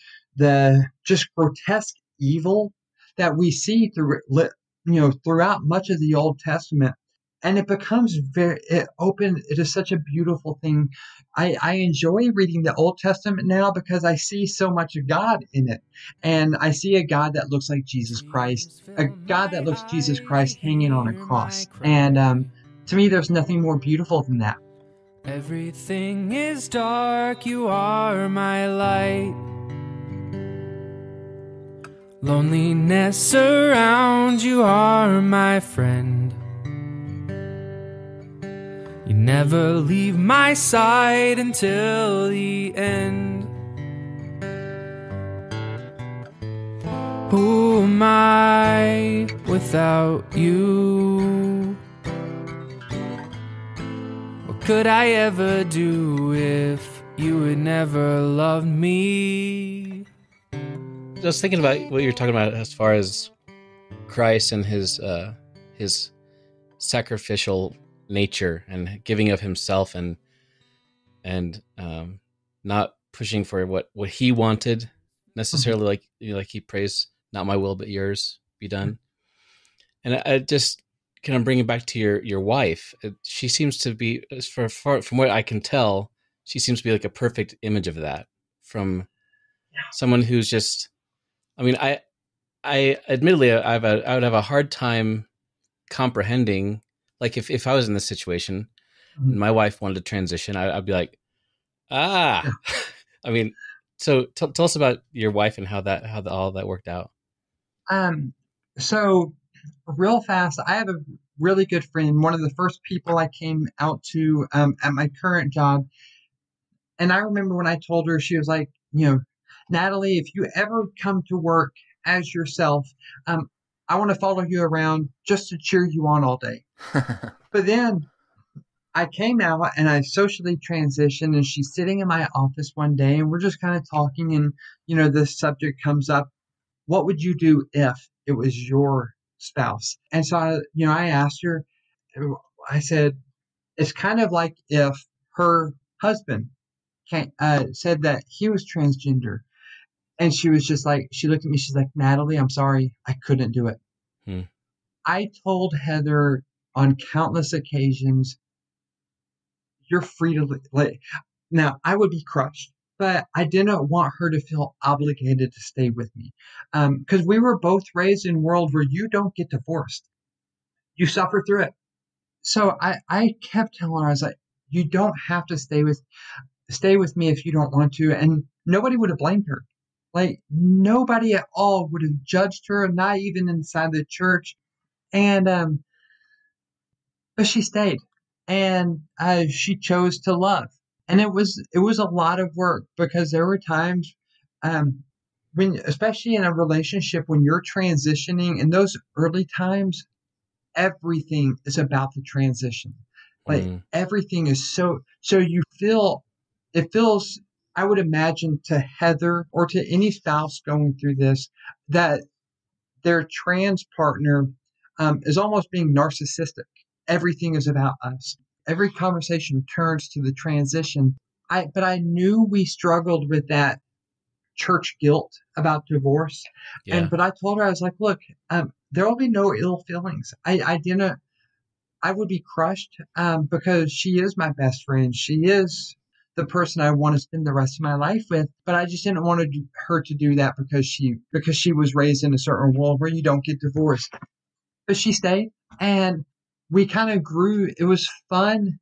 [SPEAKER 3] just grotesque evil that we see throughout much of the Old Testament. And it becomes it is such a beautiful thing. I enjoy reading the Old Testament now because I see so much of God in it. And I see a God that looks like Jesus Christ, a God that looks Jesus Christ hanging on a cross. And to me, there's nothing more beautiful than that.
[SPEAKER 4] Everything is dark, you are my light. Loneliness surrounds, you are my friend. You never leave my side until the end. Who am I without you? What could I ever do if you had never loved me?
[SPEAKER 1] Just thinking about what you're talking about as far as Christ and his sacrificial nature and giving of himself and not pushing for what he wanted necessarily, like he prays, not my will but yours be done. And I just kind of bring it back to your wife. She seems to be, from what I can tell, she seems to be like a perfect image of that, from someone who's just, I mean, I admittedly I would have a hard time comprehending, like if I was in this situation and my wife wanted to transition, I'd be like, I mean, so tell us about your wife and how all that worked out.
[SPEAKER 3] So real fast, I have a really good friend, one of the first people I came out to at my current job. And I remember when I told her, she was like, Natalie, if you ever come to work as yourself, I want to follow you around just to cheer you on all day. But then I came out and I socially transitioned, and she's sitting in my office one day and we're just kind of talking, and, this subject comes up. What would you do if it was your spouse? And so, I asked her, I said, it's kind of like if her husband said that he was transgender. And she was just like, she looked at me, she's like, Natalie, I'm sorry, I couldn't do it.
[SPEAKER 1] Hmm.
[SPEAKER 3] I told Heather on countless occasions, you're free to like. Now, I would be crushed, but I didn't want her to feel obligated to stay with me. Because we were both raised in a world where you don't get divorced. You suffer through it. So I kept telling her, I was like, you don't have to stay with me if you don't want to. And nobody would have blamed her. Like, nobody at all would have judged her, not even inside the church. And but she stayed, and she chose to love. And it was a lot of work, because there were times when, especially in a relationship, when you're transitioning in those early times, everything is about the transition. Like, everything is so you feel, it feels, I would imagine, to Heather or to any spouse going through this, that their trans partner is almost being narcissistic. Everything is about us. Every conversation turns to the transition. But I knew we struggled with that church guilt about divorce.
[SPEAKER 1] Yeah.
[SPEAKER 3] But I told her, I was like, look, there will be no ill feelings. I would be crushed, because she is my best friend. She is the person I want to spend the rest of my life with. But I just didn't want her to do that because she was raised in a certain world where you don't get divorced. But she stayed, and we kind of grew. It was fun.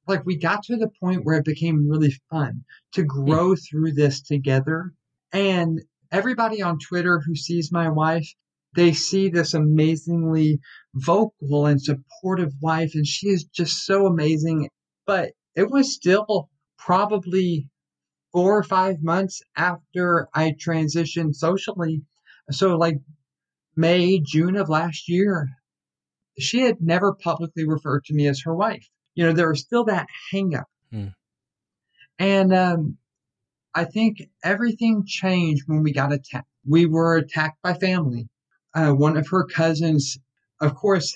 [SPEAKER 3] Like, we got to the point where it became really fun to grow through this together. And everybody on Twitter who sees my wife, they see this amazingly vocal and supportive wife, and she is just so amazing. But it was still probably 4 or 5 months after I transitioned socially. So, like, May, June of last year, she had never publicly referred to me as her wife. There was still that hang up. And I think everything changed when we got attacked. We were attacked by family. One of her cousins, of course,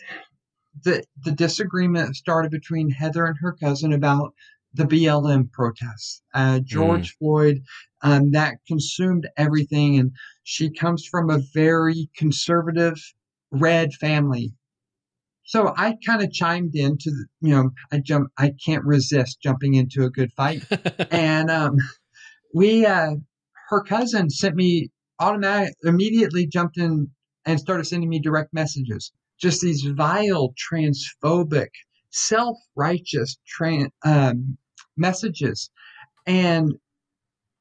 [SPEAKER 3] the disagreement started between Heather and her cousin about the BLM protests. George Floyd, that consumed everything. And she comes from a very conservative red family. So I kind of chimed into I can't resist jumping into a good fight. And her cousin sent me immediately jumped in and started sending me direct messages. Just these vile, transphobic, self-righteous messages. And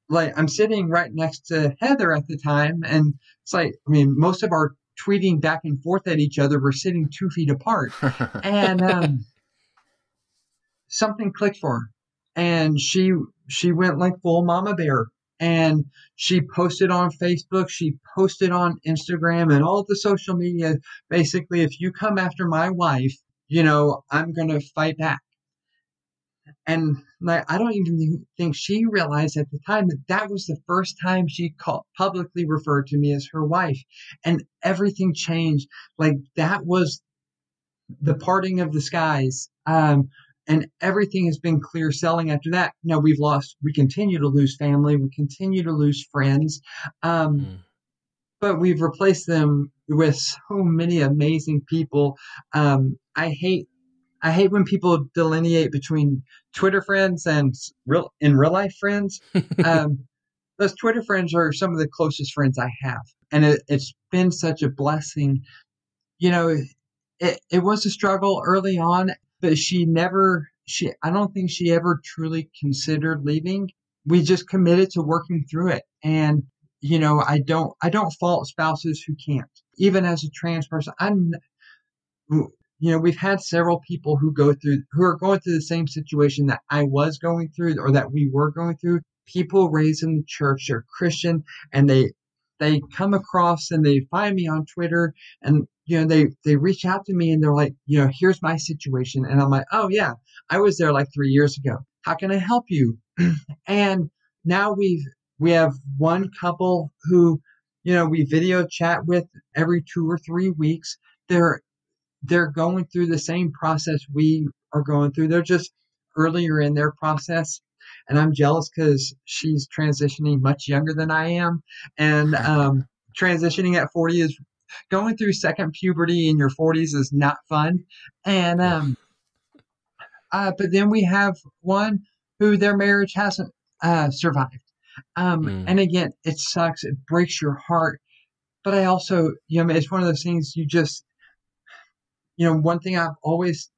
[SPEAKER 3] like, I'm sitting right next to Heather at the time, and it's like, most of our tweeting back and forth at each other, we're sitting 2 feet apart. And something clicked for her. And she went like full mama bear. And she posted on Facebook, she posted on Instagram and all the social media. Basically, if you come after my wife, I'm going to fight back. And like, I don't even think she realized at the time that was the first time she publicly referred to me as her wife. And everything changed. Like, that was the parting of the skies. And everything has been clear sailing after that. Now, we continue to lose family. We continue to lose friends. But we've replaced them with so many amazing people. I hate when people delineate between Twitter friends and real life friends. Those Twitter friends are some of the closest friends I have. And it's been such a blessing. It was a struggle early on, but I don't think she ever truly considered leaving. We just committed to working through it. And, I don't fault spouses who can't. Even as a trans person, we've had several people who are going through the same situation that I was going through, or that we were going through. People raised in the church, they're Christian, and they come across and they find me on Twitter, and they reach out to me and they're like, here's my situation. And I'm like, oh yeah, I was there like 3 years ago. How can I help you? And now we have one couple who, we video chat with every 2 or 3 weeks. They're going through the same process we are going through. They're just earlier in their process. and I'm jealous because she's transitioning much younger than I am. And transitioning at 40 is going through second puberty in your 40s is not fun. And but then we have one who their marriage hasn't survived. And again, it sucks. It breaks your heart. But I also, it's one of those things you just, one thing I always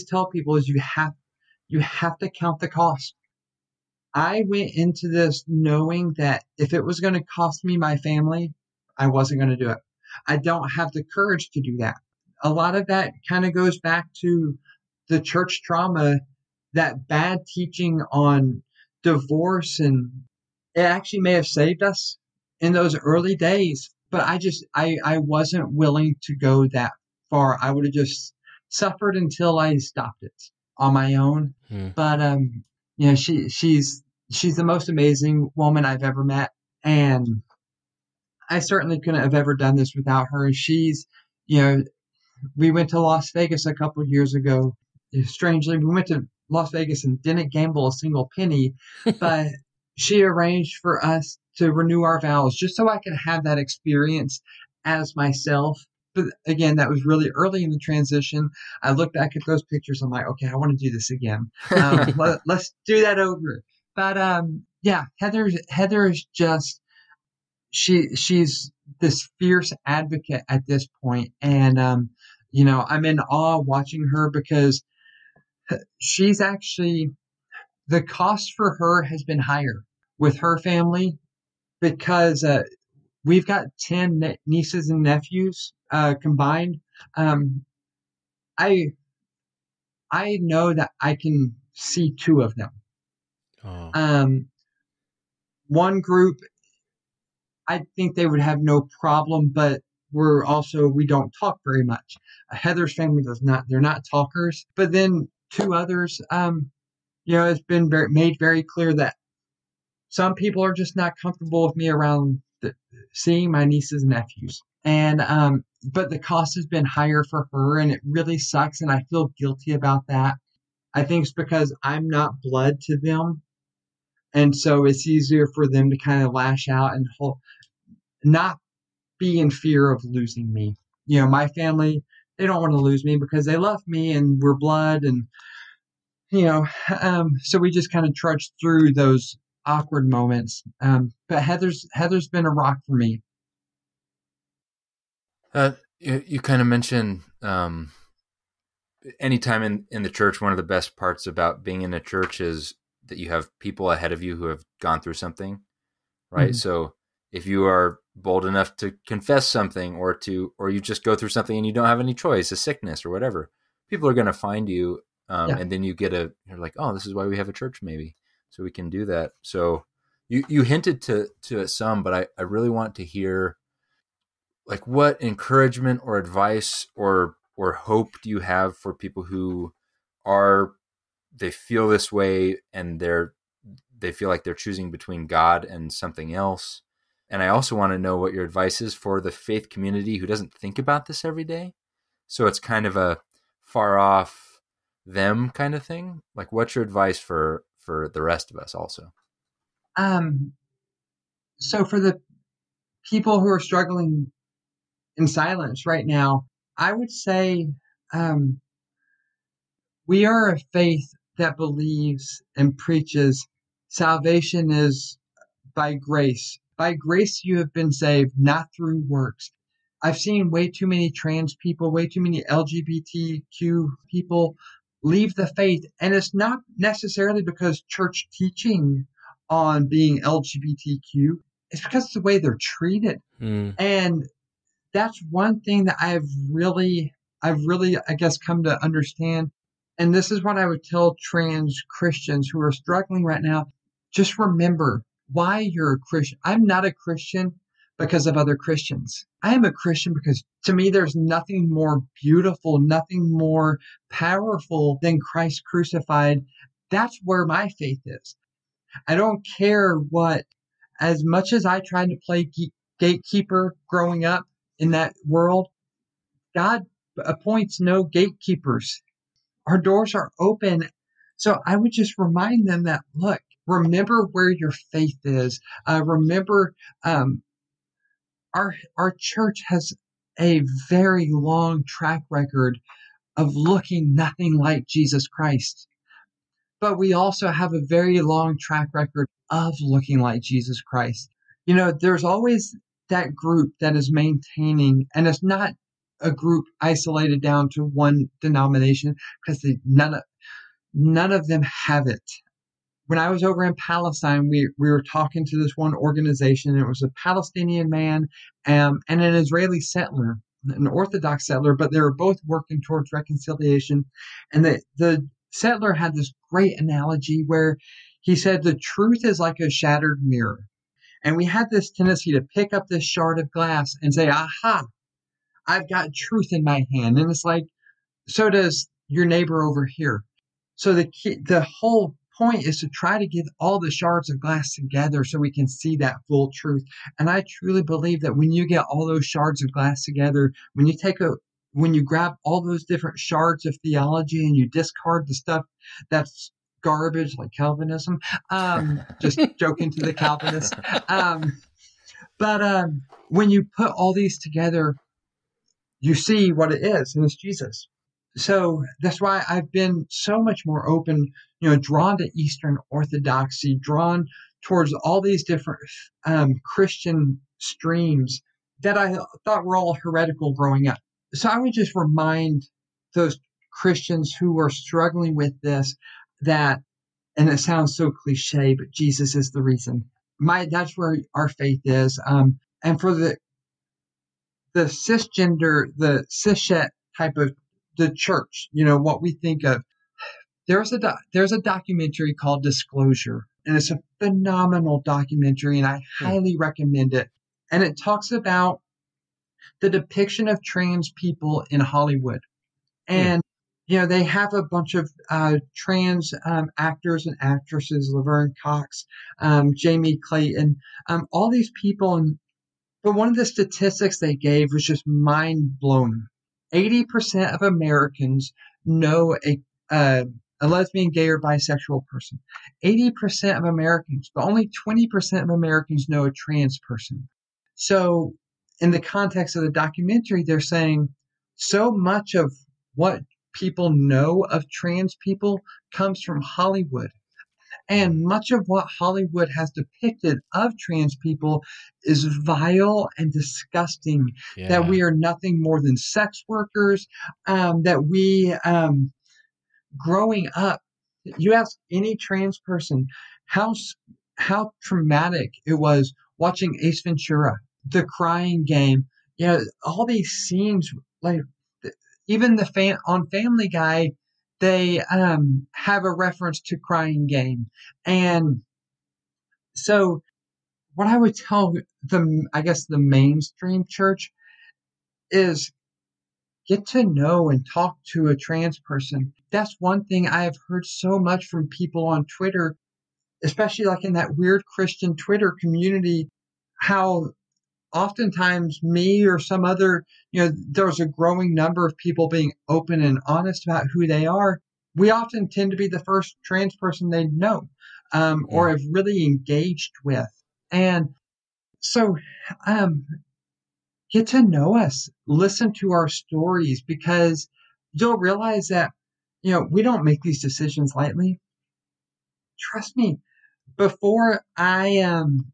[SPEAKER 3] tell people is you have to count the cost. I went into this knowing that if it was going to cost me my family, I wasn't going to do it. I don't have the courage to do that. A lot of that kind of goes back to the church trauma, that bad teaching on divorce, and it actually may have saved us in those early days. But I wasn't willing to go that far. I would have just suffered until I stopped it on my own. But she's the most amazing woman I've ever met, and I certainly couldn't have ever done this without her. She's, we went to Las Vegas a couple of years ago. Strangely, we went to Las Vegas and didn't gamble a single penny, but she arranged for us to renew our vows just so I could have that experience as myself. But again, that was really early in the transition. I look back at those pictures. I'm like, okay, I want to do this again. Let's do that over. But Heather is just, she's this fierce advocate at this point. And, I'm in awe watching her because she's actually, the cost for her has been higher with her family because we've got 10 nieces and nephews combined. I know that I can see 2 of them. One group, I think they would have no problem, but we don't talk very much. Heather's family does not. They're not talkers. But then 2 others, it's been made very clear that some people are just not comfortable with me around seeing my nieces and nephews. And but the cost has been higher for her, and it really sucks, and I feel guilty about that. I think it's because I'm not blood to them, and so it's easier for them to kind of lash out and not be in fear of losing me. My family, they don't want to lose me because they love me and we're blood, and so we just kind of trudge through those awkward moments. But Heather's been a rock for me.
[SPEAKER 2] You kind of mentioned anytime in the church, one of the best parts about being in a church is that you have people ahead of you who have gone through something, right? So if you are bold enough to confess something or you just go through something and you don't have any choice, a sickness or whatever, people are going to find you. And then you're like, oh, this is why we have a church, maybe, so we can do that. So you hinted to it some, but I really want to hear, like, what encouragement or advice or hope do you have for people who they feel this way and they feel like they're choosing between God and something else? And I also want to know what your advice is for the faith community who doesn't think about this every day. So it's kind of a far off them kind of thing. Like, what's your advice for the rest of us also?
[SPEAKER 3] So for the people who are struggling in silence right now, I would say we are a faith that believes and preaches salvation is by grace. By grace you have been saved, not through works. I've seen way too many trans people, way too many LGBTQ people leave the faith. And it's not necessarily because church teaching on being LGBTQ. It's because of the way they're treated. And that's one thing that I've really, I guess, come to understand. And this is what I would tell trans Christians who are struggling right now. Just remember why you're a Christian. I'm not a Christian because of other Christians. I am a Christian because to me, there's nothing more beautiful, nothing more powerful than Christ crucified. That's where my faith is. I don't care as much as I tried to play gatekeeper growing up in that world, God appoints no gatekeepers. Our doors are open. So I would just remind them that, look, remember where your faith is. Remember, our church has a very long track record of looking nothing like Jesus Christ. But we also have a very long track record of looking like Jesus Christ. There's always that group that is maintaining, and it's not a group isolated down to one denomination, because none of them have it. When I was over in Palestine, we were talking to this one organization, and it was a Palestinian man and an Israeli settler, an Orthodox settler, but they were both working towards reconciliation. And the settler had this great analogy where he said the truth is like a shattered mirror. And we had this tendency to pick up this shard of glass and say, aha, I've got truth in my hand. And it's like, so does your neighbor over here. So the whole point is to try to get all the shards of glass together so we can see that full truth. And I truly believe that when you get all those shards of glass together, when you grab all those different shards of theology and you discard the stuff that's garbage, like Calvinism, just joking to the Calvinists. But when you put all these together, you see what it is, and it's Jesus. So that's why I've been so much more open, drawn to Eastern Orthodoxy, drawn towards all these different Christian streams that I thought were all heretical growing up. So I would just remind those Christians who are struggling with this that, and it sounds so cliche, but Jesus is the reason. That's where our faith is. And for the cisgender, the cishet type of the church, what we think of. There's a documentary called Disclosure, and it's a phenomenal documentary, and I highly recommend it. And it talks about the depiction of trans people in Hollywood. And, they have a bunch of trans actors and actresses, Laverne Cox, Jamie Clayton, all these people. But one of the statistics they gave was just mind-blowing. 80% of Americans know a lesbian, gay, or bisexual person. 80% of Americans, but only 20% of Americans know a trans person. So in the context of the documentary, they're saying so much of what people know of trans people comes from Hollywood. And much of what Hollywood has depicted of trans people is vile and disgusting, that we are nothing more than sex workers, that we, growing up, you ask any trans person how traumatic it was watching Ace Ventura, The Crying Game, all these scenes, like even on Family Guy, they have a reference to Crying Game. And so what I would tell the mainstream church is get to know and talk to a trans person. That's one thing I have heard so much from people on Twitter, especially like in that weird Christian Twitter community, how oftentimes me or some other, there's a growing number of people being open and honest about who they are. We often tend to be the first trans person they know or have really engaged with. And so get to know us, listen to our stories, because you'll realize that, we don't make these decisions lightly. Trust me, before I'm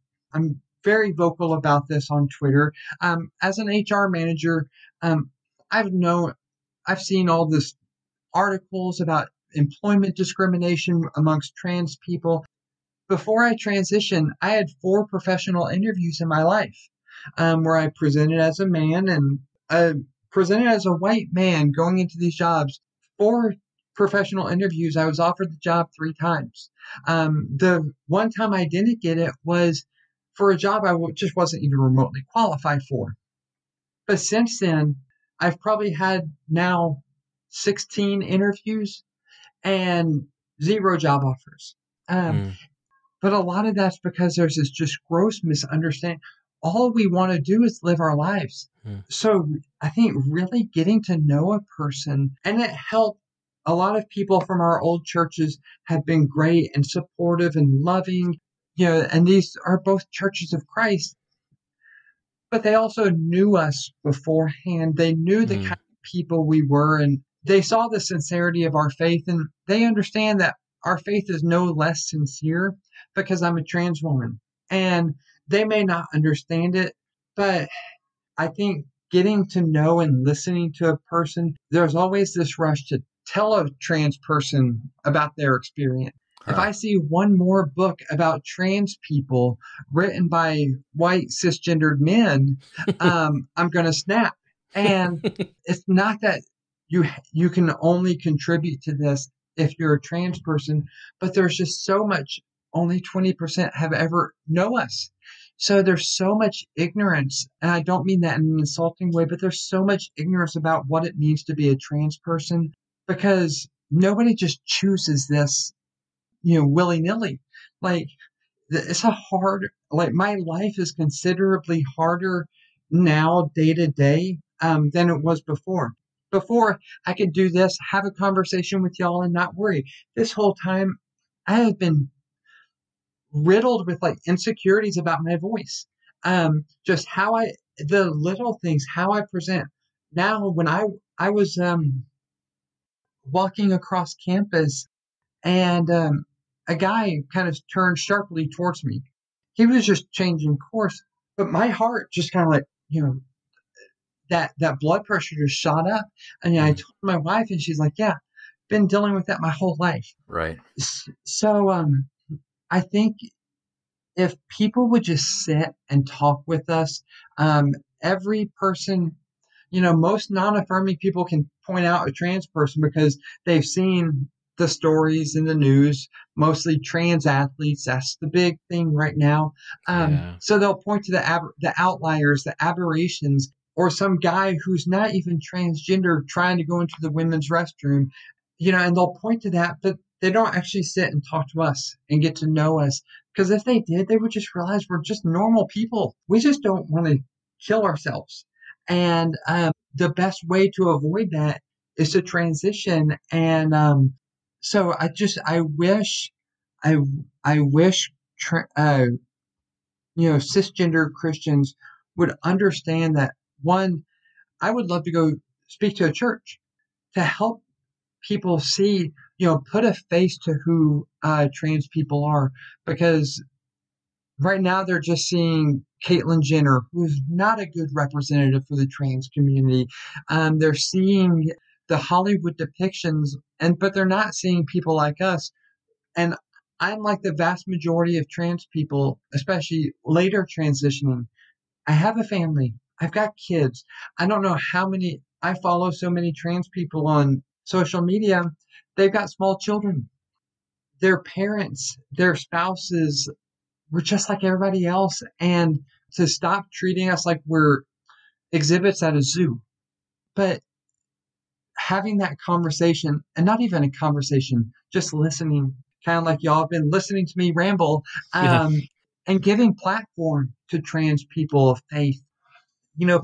[SPEAKER 3] very vocal about this on Twitter. As an HR manager, I've seen all this articles about employment discrimination amongst trans people. Before I transitioned, I had 4 professional interviews in my life, where I presented as a man and presented as a white man going into these jobs. 4 professional interviews, I was offered the job 3 times. The one time I didn't get it was for a job I just wasn't even remotely qualified for. But since then, I've probably had now 16 interviews and 0 job offers. But a lot of that's because there's this just gross misunderstanding. All we want to do is live our lives. So I think really getting to know a person, and it helped a lot of people from our old churches have been great and supportive and loving, and these are both churches of Christ, but they also knew us beforehand. They knew the kind of people we were, and they saw the sincerity of our faith, and they understand that our faith is no less sincere because I'm a trans woman. And they may not understand it, but I think getting to know and listening to a person, there's always this rush to tell a trans person about their experience. If I see one more book about trans people written by white cisgendered men, I'm going to snap. And it's not that you can only contribute to this if you're a trans person, but there's just so much. Only 20% have ever know us. So there's so much ignorance, and I don't mean that in an insulting way, but there's so much ignorance about what it means to be a trans person, because nobody just chooses this, willy-nilly. Like, it's my life is considerably harder now, day to day, than it was before. Before, I could do this, have a conversation with y'all and not worry. This whole time, I have been riddled with insecurities about my voice. Just the little things, how I present. Now, when I was walking across campus, and a guy kind of turned sharply towards me. He was just changing course, but my heart just kind of that blood pressure just shot up. And I told my wife, and she's like, "Yeah, been dealing with that my whole life."
[SPEAKER 2] Right.
[SPEAKER 3] So I think if people would just sit and talk with us, every person, most non-affirming people can point out a trans person because they've seen the stories in the news, mostly trans athletes. That's the big thing right now. So they'll point to the outliers, the aberrations, or some guy who's not even transgender trying to go into the women's restroom, and they'll point to that, but they don't actually sit and talk to us and get to know us. Because if they did, they would just realize we're just normal people. We just don't want to kill ourselves. And the best way to avoid that is to transition. And so I wish cisgender Christians would understand that. One, I would love to go speak to a church to help people see, put a face to who trans people are, because right now they're just seeing Caitlyn Jenner, who's not a good representative for the trans community. They're seeing the Hollywood depictions, but they're not seeing people like us. And I'm like the vast majority of trans people, especially later transitioning. I have a family. I've got kids. I don't know how many. I follow so many trans people on social media. They've got small children. Their parents, their spouses, we're just like everybody else. And to stop treating us like we're exhibits at a zoo. But having that conversation, and not even a conversation, just listening, kind of like y'all have been listening to me ramble, and giving platform to trans people of faith.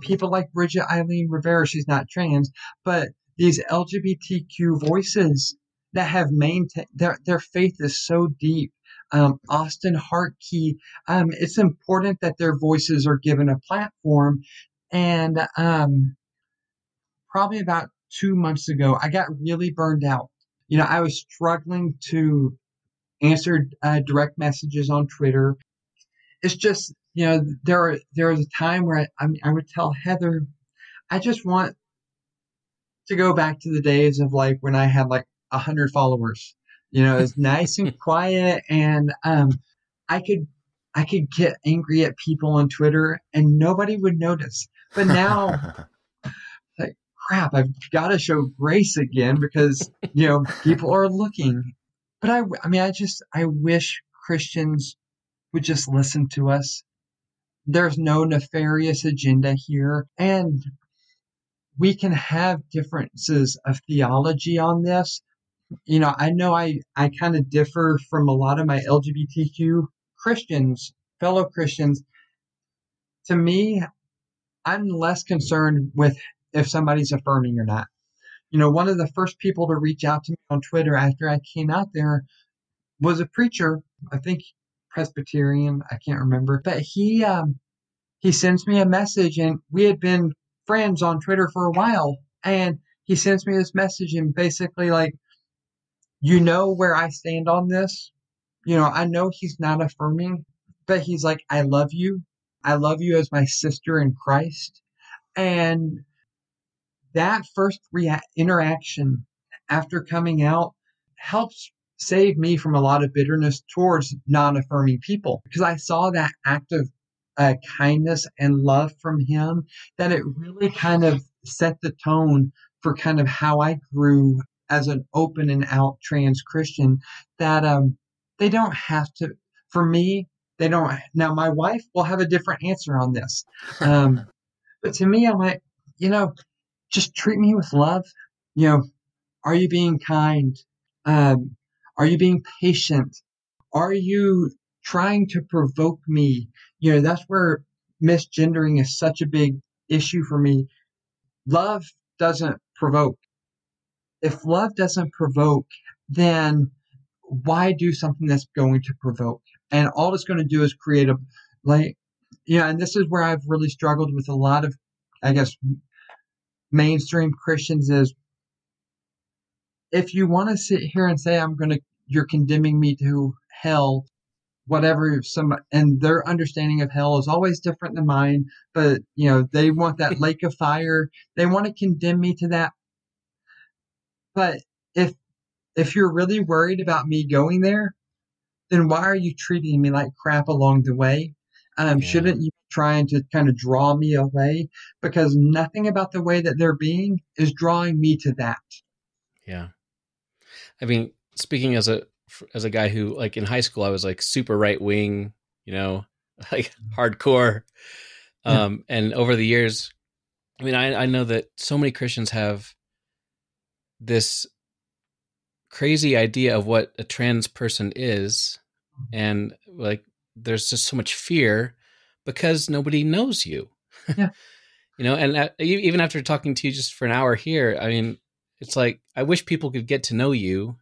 [SPEAKER 3] People like Bridget Eileen Rivera, she's not trans, but these LGBTQ voices that have maintained their faith is so deep. Austin Hartkey, it's important that their voices are given a platform. And probably about 2 months ago, I got really burned out. I was struggling to answer direct messages on Twitter. It's just, there was a time where I would tell Heather, I just want to go back to the days of when I had 100 followers. It's nice and quiet, and I could get angry at people on Twitter and nobody would notice. But now, crap, I've got to show grace again because people are looking. But I wish Christians would just listen to us. There's no nefarious agenda here, and we can have differences of theology on this. I know I kind of differ from a lot of my LGBTQ Christians, fellow Christians. To me, I'm less concerned with if somebody's affirming or not. One of the first people to reach out to me on Twitter after I came out there was a preacher, I think Presbyterian, I can't remember, but he sends me a message, and we had been friends on Twitter for a while, and he sends me this message and basically like, where I stand on this. I know he's not affirming, but he's like, I love you. I love you as my sister in Christ. And that first interaction after coming out helps save me from a lot of bitterness towards non-affirming people, because I saw that act of kindness and love from him, that it really kind of set the tone for kind of how I grew as an open and out trans Christian, that they don't have to, for me, they don't. Now, my wife will have a different answer on this. But to me, I'm like, just treat me with love. Are you being kind? Are you being patient? Are you trying to provoke me? That's where misgendering is such a big issue for me. Love doesn't provoke. If love doesn't provoke, then why do something that's going to provoke? And all it's going to do is create and this is where I've really struggled with a lot of, I guess, mainstream Christians is, if you want to sit here and say, you're condemning me to hell, whatever, and their understanding of hell is always different than mine, but, they want that lake of fire. They want to condemn me to that. But if you're really worried about me going there, then why are you treating me like crap along the way? Shouldn't you be trying to kind of draw me away? Because nothing about the way that they're being is drawing me to that.
[SPEAKER 1] Yeah. I mean, speaking as a guy who, like, in high school, I was like super right wing, like hardcore. And over the years, I mean, I know that so many Christians have this crazy idea of what a trans person is. And like, there's just so much fear because nobody knows you.
[SPEAKER 3] Yeah.
[SPEAKER 1] And even after talking to you just for an hour here, I mean, it's like, I wish people could get to know you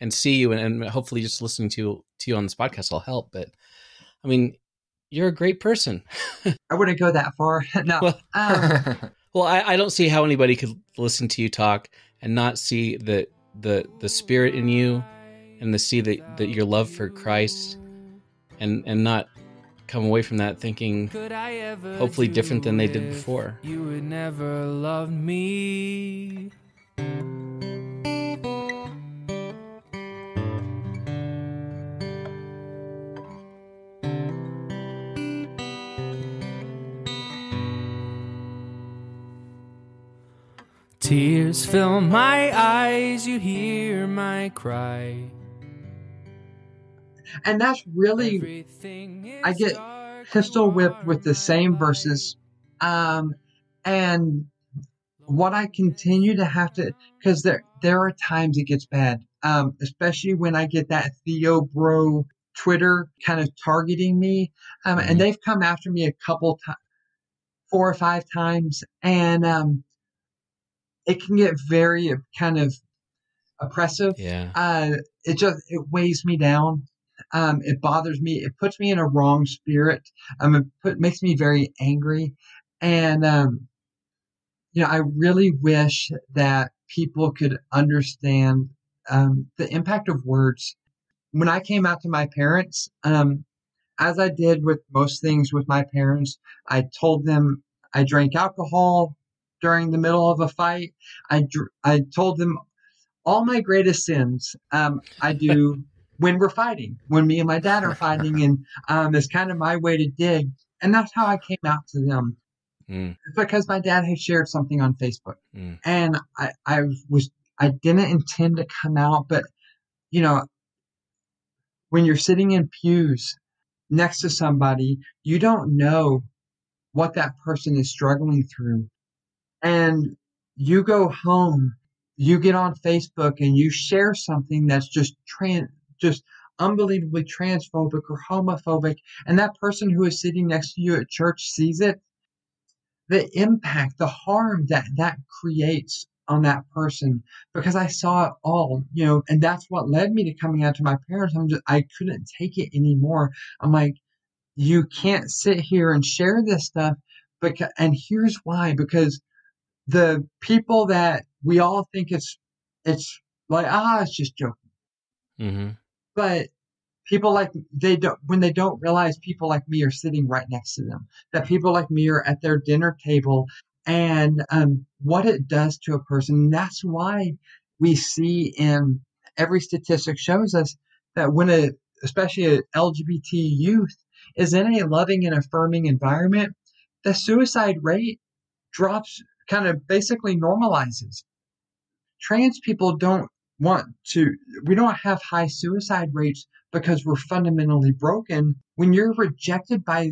[SPEAKER 1] and see you, and hopefully just listening to you on this podcast will help. But I mean, you're a great person.
[SPEAKER 3] I wouldn't go that far. No.
[SPEAKER 1] Well, I don't see how anybody could listen to you talk and not see the spirit in you, and see that your love for Christ, and not come away from that thinking hopefully different than they did before.
[SPEAKER 4] You would never love me. Tears fill my eyes, you hear my cry.
[SPEAKER 3] And that's really, I get pistol whipped with the same verses. And what I continue to have to, because there are times it gets bad, especially when I get that Theo Bro Twitter kind of targeting me. And they've come after me a couple times, 4 or 5 times. And it can get very kind of oppressive.
[SPEAKER 1] Yeah.
[SPEAKER 3] It weighs me down. It bothers me. It puts me in a wrong spirit. It makes me very angry. And, I really wish that people could understand the impact of words. When I came out to my parents, as I did with most things with my parents, I told them I drank alcohol during the middle of a fight. I told them all my greatest sins. I do when we're fighting, when me and my dad are fighting, and it's kind of my way to dig. And that's how I came out to them. Because my dad had shared something on Facebook, and I didn't intend to come out, but when you're sitting in pews next to somebody, you don't know what that person is struggling through, and you go home, you get on Facebook, and you share something that's just unbelievably transphobic or homophobic, and that person who is sitting next to you at church sees it. The impact, the harm that creates on that person because I saw it all, and that's what led me to coming out to my parents. I couldn't take it anymore. I'm like, you can't sit here and share this stuff, and here's why, because the people that we all think it's like, it's just joking.
[SPEAKER 1] Mm-hmm.
[SPEAKER 3] But people like when they don't realize people like me are sitting right next to them, that people like me are at their dinner table, and what it does to a person. That's why we see in every statistic shows us that when especially a LGBT youth is in a loving and affirming environment, the suicide rate drops, kind of basically normalizes. Trans people we don't have high suicide rates because we're fundamentally broken. When you're rejected by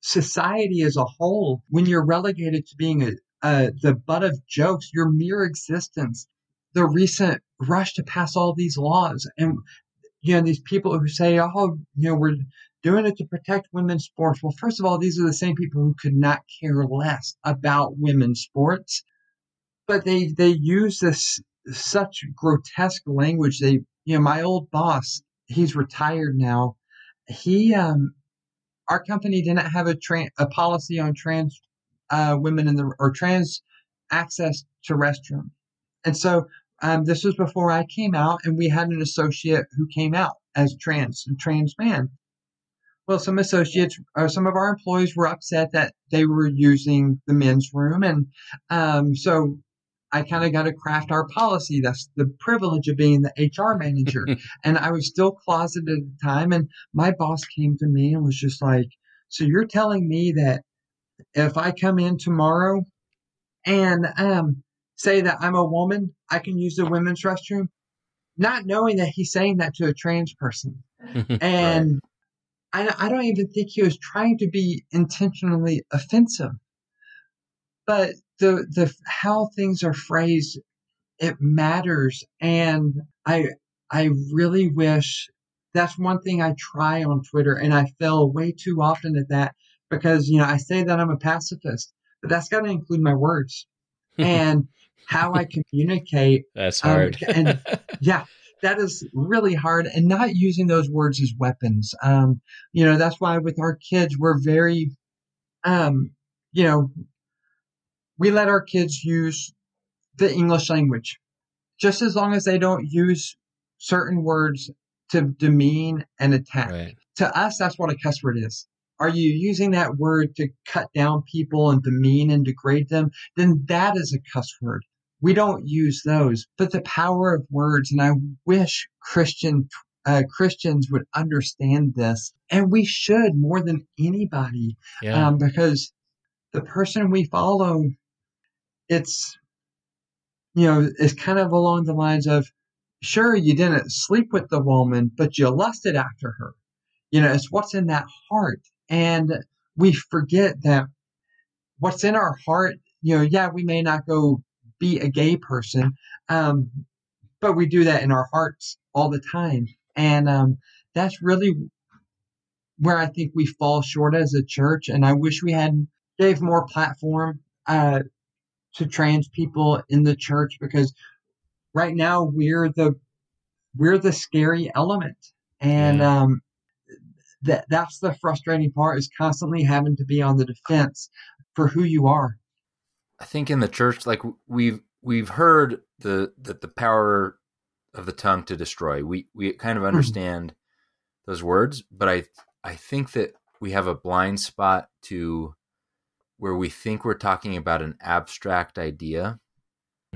[SPEAKER 3] society as a whole, when you're relegated to being the butt of jokes, your mere existence, the recent rush to pass all these laws, and these people who say, we're doing it to protect women's sports. Well, first of all, these are the same people who could not care less about women's sports, but they use this such grotesque language. My old boss, he's retired now. Our company didn't have a policy on trans women or trans access to restroom. And so this was before I came out, and we had an associate who came out as a trans man. Well, some associates or some of our employees were upset that they were using the men's room. And so I kind of got to craft our policy. That's the privilege of being the HR manager. And I was still closeted at the time. And my boss came to me and was just like, so you're telling me that if I come in tomorrow and say that I'm a woman, I can use the women's restroom? Not knowing that he's saying that to a trans person. And I don't even think he was trying to be intentionally offensive. But the how things are phrased, it matters. And I really wish, that's one thing I try on Twitter, and I fail way too often at that because, I say that I'm a pacifist, but that's got to include my words and how I communicate.
[SPEAKER 1] That's hard.
[SPEAKER 3] And yeah, that is really hard, and not using those words as weapons. That's why with our kids, we're very, we let our kids use the English language, just as long as they don't use certain words to demean and attack.
[SPEAKER 1] Right.
[SPEAKER 3] To us, that's what a cuss word is. Are you using that word to cut down people and demean and degrade them? Then that is a cuss word. We don't use those. But the power of words, and I wish Christians would understand this, and we should more than anybody, because the person we follow, it's kind of along the lines of, sure, you didn't sleep with the woman, but you lusted after her. It's what's in that heart. And we forget that what's in our heart, we may not go be a gay person, but we do that in our hearts all the time. And that's really where I think we fall short as a church. And I wish we had gave more platform to trans people in the church, because right now we're the scary element. And that's the frustrating part, is constantly having to be on the defense for who you are.
[SPEAKER 2] I think in the church, like we've heard the power of the tongue to destroy. We kind of understand those words, but I think that we have a blind spot to where we think we're talking about an abstract idea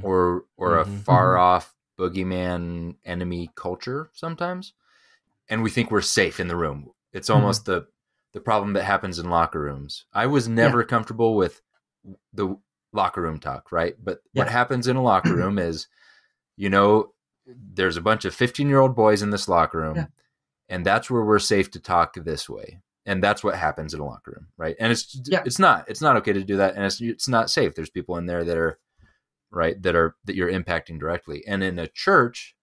[SPEAKER 2] or a far off boogeyman enemy culture sometimes, and we think we're safe in the room. It's almost the problem that happens in locker rooms. I was never comfortable with the locker room talk, right? But what happens in a locker room is, there's a bunch of 15-year-old boys in this locker room, and that's where we're safe to talk this way. And that's what happens in a locker room, right? And it's not okay to do that, and it's not safe. There's people in there that are that you're impacting directly. And in a church,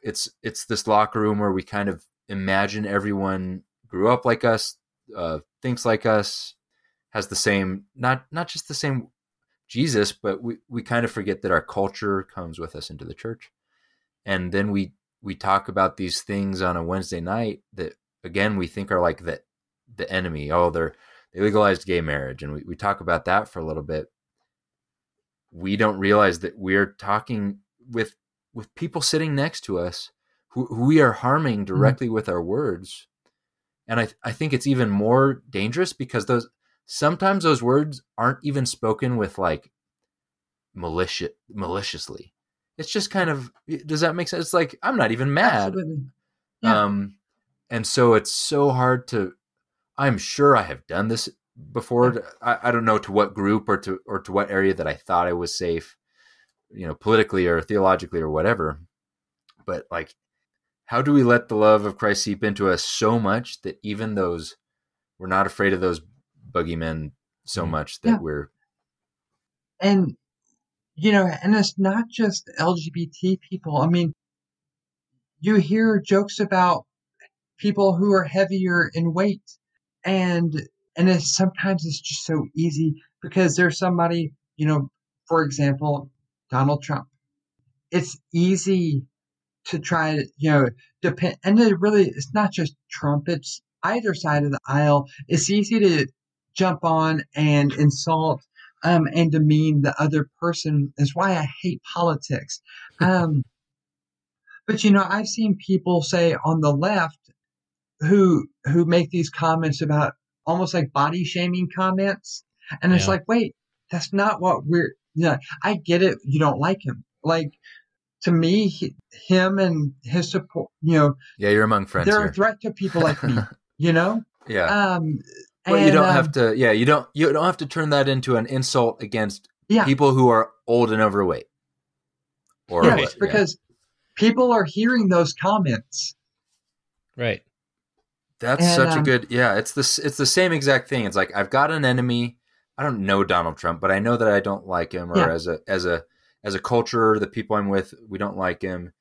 [SPEAKER 2] it's this locker room where we kind of imagine everyone grew up like us, thinks like us, has the same, not just the same Jesus, but we kind of forget that our culture comes with us into the church. And then we talk about these things on a Wednesday night that, again, we think are like the enemy. Oh, they legalized gay marriage. And we talk about that for a little bit. We don't realize that we're talking with people sitting next to us who we are harming directly with our words. And I think it's even more dangerous because sometimes those words aren't even spoken with like maliciously. It's just kind of, does that make sense? It's like, I'm not even mad.
[SPEAKER 3] Absolutely. Yeah.
[SPEAKER 2] And so it's so hard I'm sure I have done this before. I don't know to what group or to what area that I thought I was safe, politically or theologically or whatever. But like, how do we let the love of Christ seep into us so much that even we're not afraid of those boogeymen so much that we're.
[SPEAKER 3] And, and it's not just LGBT people. I mean, you hear jokes about people who are heavier in weight, and sometimes it's just so easy because there's somebody, for example, Donald Trump. It's easy to try to, depend, and it's not just Trump, it's either side of the aisle. It's easy to jump on and insult and demean the other person. That's why I hate politics. But I've seen people say on the left who make these comments about almost like body shaming comments, and it's like, wait, that's not what I get it. You don't like him, like. To me, him and his support,
[SPEAKER 2] you're among friends.
[SPEAKER 3] They're
[SPEAKER 2] here.
[SPEAKER 3] a threat to people like me,
[SPEAKER 2] Yeah. But you don't have to. Yeah, you don't have to turn that into an insult against people who are old and overweight.
[SPEAKER 3] Because people are hearing those comments.
[SPEAKER 1] Right.
[SPEAKER 2] That's such a good. Yeah, it's the same exact thing. It's like, I've got an enemy. I don't know Donald Trump, but I know that I don't like him, or as a culture, the people I'm with, we don't like him.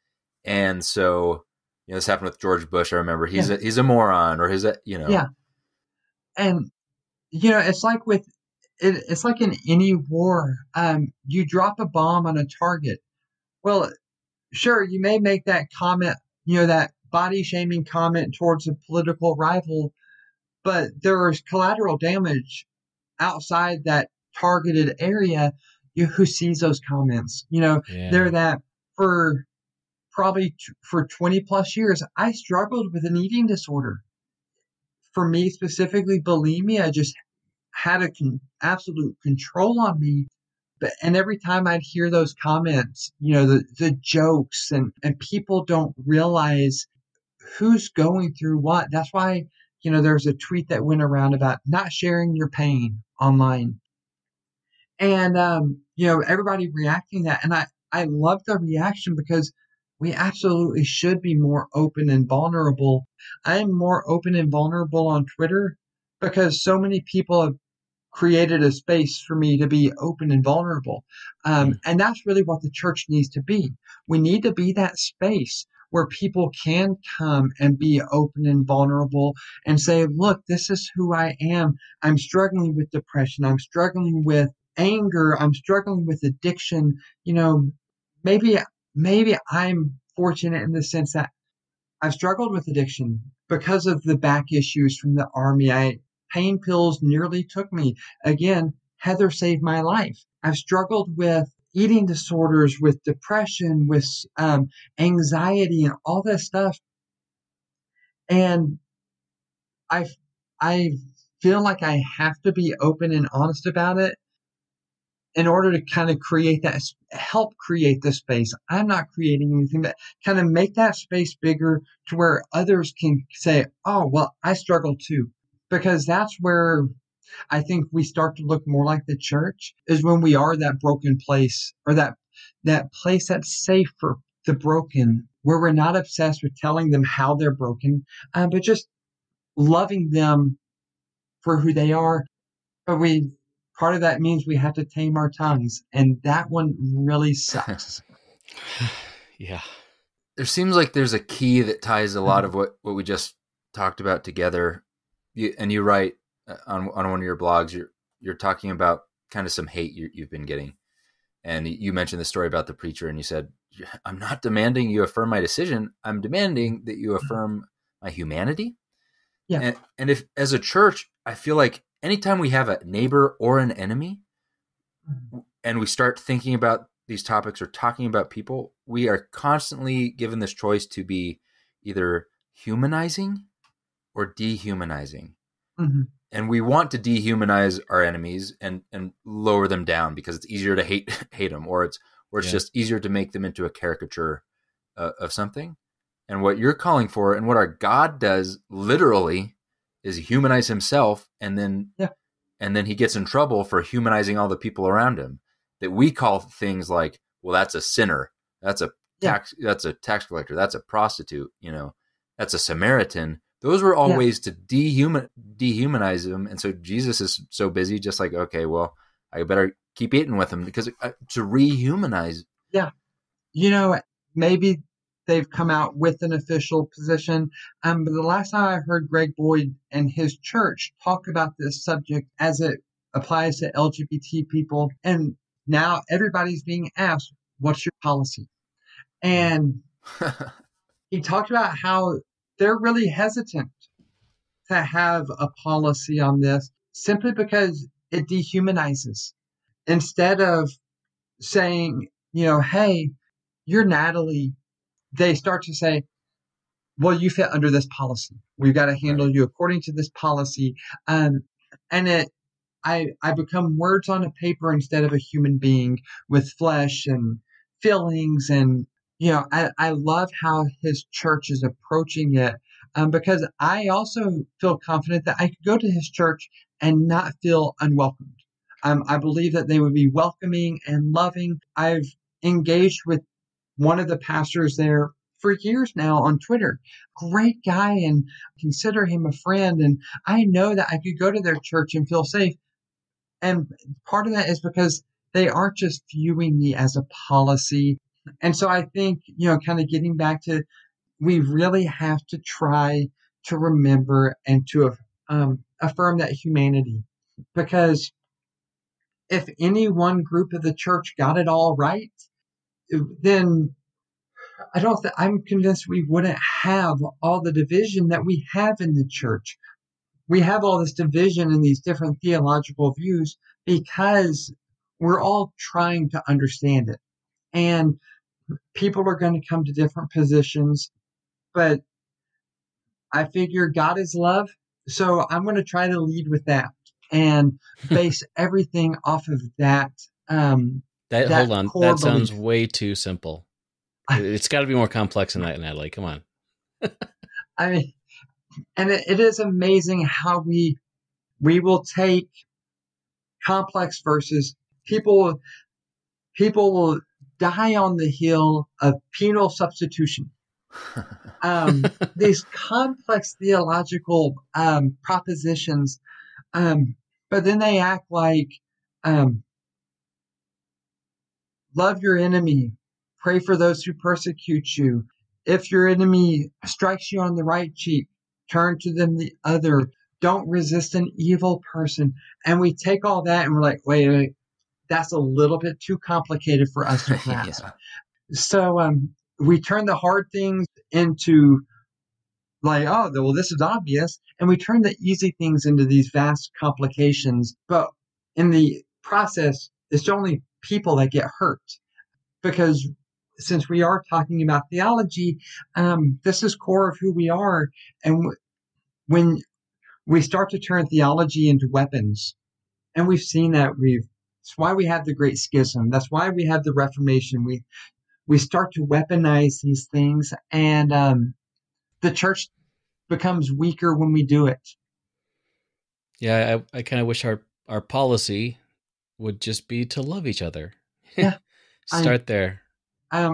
[SPEAKER 2] And so, this happened with George Bush. I remember he's a moron, or
[SPEAKER 3] Yeah. And, it's like it's like in any war, you drop a bomb on a target. Well, sure, you may make that comment, that body shaming comment towards a political rival, but there is collateral damage outside that targeted area. Who sees those comments? They're that for probably for 20 plus years, I struggled with an eating disorder. For me specifically, bulimia just had absolute control on me. And every time I'd hear those comments, the jokes, and people don't realize who's going through what. That's why, there's a tweet that went around about not sharing your pain online. And, everybody reacting to that. And I love the reaction because we absolutely should be more open and vulnerable. I am more open and vulnerable on Twitter because so many people have created a space for me to be open and vulnerable. And that's really what the church needs to be. We need to be that space where people can come and be open and vulnerable and say, look, this is who I am. I'm struggling with depression. I'm struggling with anger. I'm struggling with addiction. Maybe I'm fortunate in the sense that I've struggled with addiction because of the back issues from the army. Pain pills nearly took me. Again, Heather saved my life. I've struggled with eating disorders, with depression, with anxiety, and all this stuff. And I feel like I have to be open and honest about it in order to kind of help create the space. I'm not creating anything, but kind of make that space bigger to where others can say, oh, well, I struggle too. Because that's where I think we start to look more like the church, is when we are that broken place, or that place that's safe for the broken, where we're not obsessed with telling them how they're broken, but just loving them for who they are. But part of that means we have to tame our tongues, and that one really sucks.
[SPEAKER 1] Yeah.
[SPEAKER 2] There seems like there's a key that ties a lot of what we just talked about together. You write on one of your blogs, you're talking about kind of some hate you've been getting. And you mentioned the story about the preacher, and you said, I'm not demanding you affirm my decision. I'm demanding that you affirm my humanity.
[SPEAKER 3] Yeah.
[SPEAKER 2] And if, as a church, I feel like anytime we have a neighbor or an enemy, and we start thinking about these topics or talking about people, we are constantly given this choice to be either humanizing or dehumanizing.
[SPEAKER 3] Mm-hmm.
[SPEAKER 2] And we want to dehumanize our enemies and lower them down because it's easier to hate them, or it's just easier to make them into a caricature of something. And what you're calling for, and what our God does literally, is humanize himself, and then he gets in trouble for humanizing all the people around him. That we call things like, well, that's a sinner, that's a tax collector, that's a prostitute, that's a Samaritan. Those were all ways to dehumanize them. And so Jesus is so busy, just like, okay, well, I better keep eating with them because to rehumanize.
[SPEAKER 3] Yeah. Maybe they've come out with an official position. But the last time I heard Greg Boyd and his church talk about this subject as it applies to LGBT people, and now everybody's being asked, what's your policy? And he talked about how they're really hesitant to have a policy on this simply because it dehumanizes. Instead of saying, hey, you're Natalie, they start to say, well, you fit under this policy. We've got to handle you according to this policy. And I become words on a paper instead of a human being with flesh and feelings. And, I love how his church is approaching it, because I also feel confident that I could go to his church and not feel unwelcomed. I believe that they would be welcoming and loving. I've engaged with one of the pastors there for years now on Twitter. Great guy, and consider him a friend. And I know that I could go to their church and feel safe. And part of that is because they aren't just viewing me as a policy. And so I think, kind of getting back to, we really have to try to remember and to affirm that humanity. Because if any one group of the church got it all right, then I'm convinced we wouldn't have all the division that we have in the church. We have all this division and these different theological views because we're all trying to understand it. And people are going to come to different positions, but I figure God is love. So I'm going to try to lead with that and base everything off of that.
[SPEAKER 1] Hold on. That sounds
[SPEAKER 3] belief.
[SPEAKER 1] Way too simple. It's got to be more complex than that, Natalie. Come on.
[SPEAKER 3] I mean, and it is amazing how we will take complex verses. People will die on the hill of penal substitution. These complex theological propositions, but then they act like love your enemy, pray for those who persecute you. If your enemy strikes you on the right cheek, turn to them the other. Don't resist an evil person. And we take all that and we're like, wait, that's a little bit too complicated for us to grasp. So we turn the hard things into like, oh, well, this is obvious. And we turn the easy things into these vast complications. But in the process, it's only people that get hurt. Because since we are talking about theology, this is core of who we are. And when we start to turn theology into weapons, and we've seen that it's why we have the Great Schism. That's why we have the Reformation. We start to weaponize these things, and the church becomes weaker when we do it.
[SPEAKER 1] Yeah, I kind of wish our policy would just be to love each other.
[SPEAKER 3] Yeah.
[SPEAKER 1] Start there.
[SPEAKER 3] I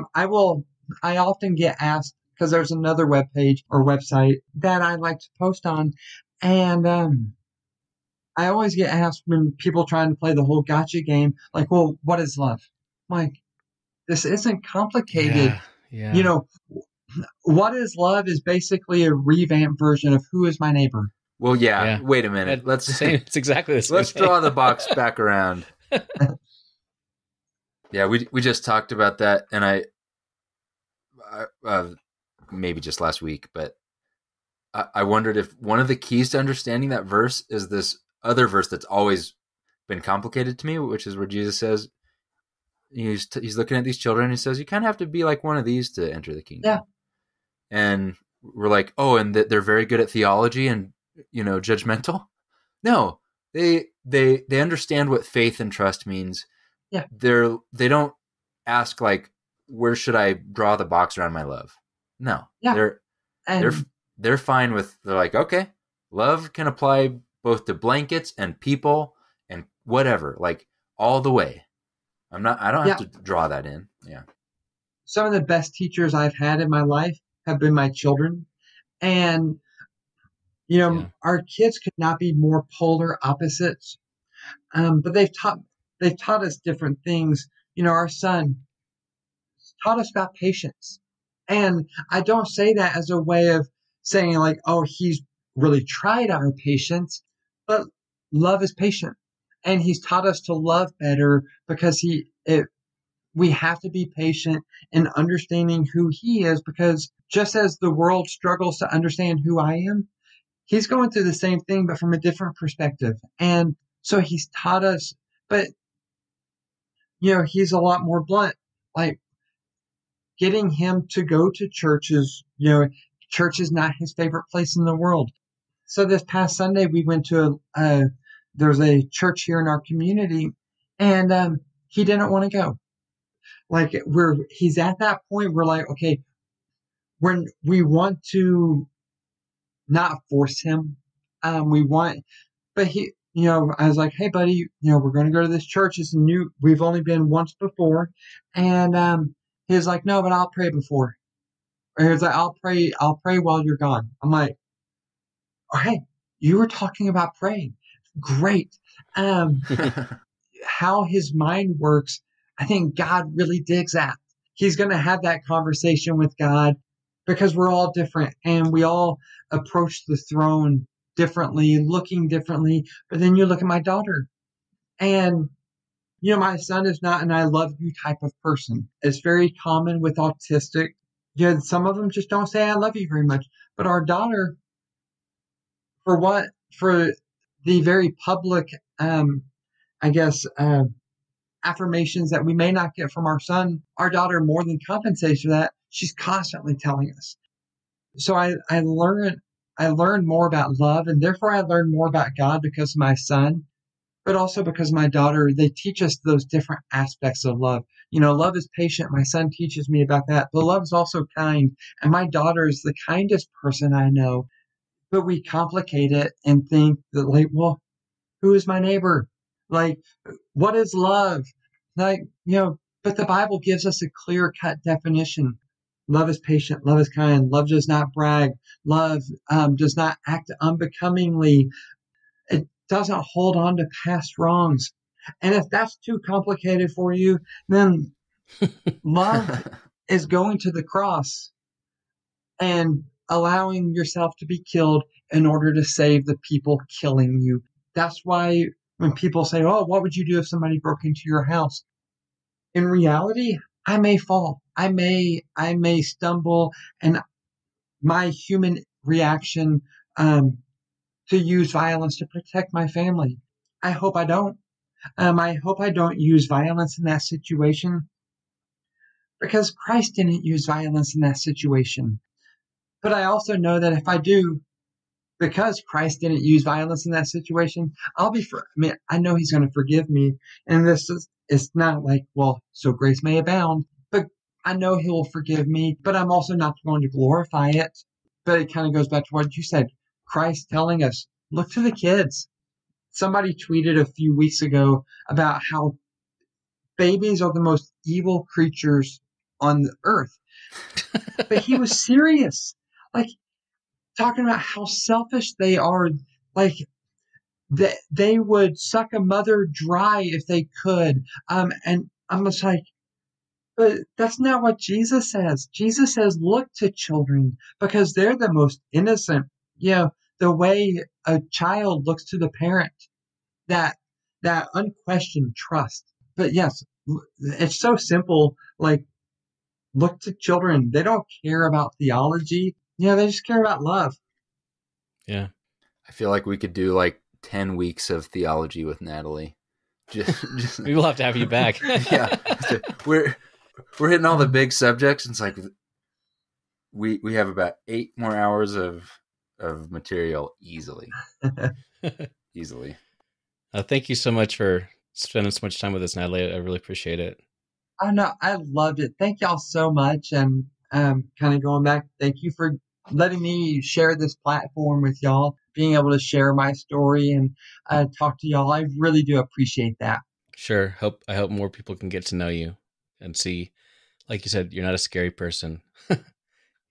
[SPEAKER 3] often get asked, because there's another webpage or website that I like to post on, and I always get asked when people trying to play the whole gotcha game, like, well, what is love? I'm like, this isn't complicated.
[SPEAKER 1] Yeah.
[SPEAKER 3] What is love is basically a revamped version of who is my neighbor.
[SPEAKER 2] Well, yeah. Wait a minute.
[SPEAKER 1] It's exactly the same.
[SPEAKER 2] Let's draw the box back around. Yeah, we just talked about that, and I maybe just last week, but I wondered if one of the keys to understanding that verse is this other verse that's always been complicated to me, which is where Jesus says, he's looking at these children and he says, you kind of have to be like one of these to enter the kingdom.
[SPEAKER 3] Yeah.
[SPEAKER 2] And we're like, oh, and they're very good at theology and, judgmental. No, they understand what faith and trust means.
[SPEAKER 3] Yeah.
[SPEAKER 2] They don't ask like, where should I draw the box around my love? No.
[SPEAKER 3] Yeah.
[SPEAKER 2] They're fine with, they're like, okay, love can apply both to blankets and people and whatever, like all the way. I don't have to draw that in. Yeah.
[SPEAKER 3] Some of the best teachers I've had in my life have been my children. And, our kids could not be more polar opposites. But they've taught us different things. Our son taught us about patience. And I don't say that as a way of saying like, oh, he's really tried our patience, but love is patient. And he's taught us to love better because we have to be patient in understanding who he is, because just as the world struggles to understand who I am, he's going through the same thing, but from a different perspective. And so he's taught us, but, he's a lot more blunt. Like, getting him to go to churches, church is not his favorite place in the world. So this past Sunday, we went to there's a church here in our community, and he didn't want to go. Like, he's at that point, we're like, okay, when we want to not force him, but he, I was like, hey buddy, we're going to go to this church. It's we've only been once before. And, he was like, no, but I'll pray before. Or he was like, I'll pray while you're gone. I'm like, all right, you were talking about praying. Great. How his mind works, I think God really digs that. He's going to have that conversation with God because we're all different and we all approach the throne differently, looking differently. But then you look at my daughter and, my son is not an I love you type of person. It's very common with autistic. Some of them just don't say I love you very much. But our daughter, for the very public, affirmations that we may not get from our son, our daughter more than compensates for that. She's constantly telling us. So I learned more about love, and therefore I learned more about God because of my son, but also because my daughter. They teach us those different aspects of love. Love is patient. My son teaches me about that. But love is also kind. And my daughter is the kindest person I know. But we complicate it and think that, like, well, who is my neighbor? Like, what is love? Like, but the Bible gives us a clear-cut definition. Love is patient. Love is kind. Love does not brag. Love does not act unbecomingly. It doesn't hold on to past wrongs. And if that's too complicated for you, then love is going to the cross and allowing yourself to be killed in order to save the people killing you. That's why when people say, oh, what would you do if somebody broke into your house? In reality, I may fall. I may stumble, and my human reaction to use violence to protect my family. I hope I don't. I hope I don't use violence in that situation, because Christ didn't use violence in that situation. But I also know that if I do, because Christ didn't use violence in that situation, I know he's going to forgive me. And it's not like, well, so grace may abound, but I know he will forgive me, but I'm also not going to glorify it. But it kind of goes back to what you said. Christ telling us, look to the kids. Somebody tweeted a few weeks ago about how babies are the most evil creatures on the earth. But he was serious. Like, talking about how selfish they are. Like, they would suck a mother dry if they could. And I'm just like, but that's not what Jesus says. Jesus says, look to children because they're the most innocent. The way a child looks to the parent, that that unquestioned trust. But yes, it's so simple. Like, look to children. They don't care about theology. They just care about love.
[SPEAKER 1] Yeah.
[SPEAKER 2] I feel like we could do like 10 weeks of theology with Natalie. Just
[SPEAKER 1] We will have to have you back.
[SPEAKER 2] Yeah. We're hitting all the big subjects. It's like we have about 8 more hours of material easily. Easily.
[SPEAKER 1] Thank you so much for spending so much time with us, Natalie. I really appreciate it.
[SPEAKER 3] Oh no, I loved it. Thank y'all so much. And kind of going back, thank you for letting me share this platform with y'all, being able to share my story and talk to y'all. I really do appreciate that.
[SPEAKER 1] Sure. I hope more people can get to know you and see, like you said, you're not a scary person.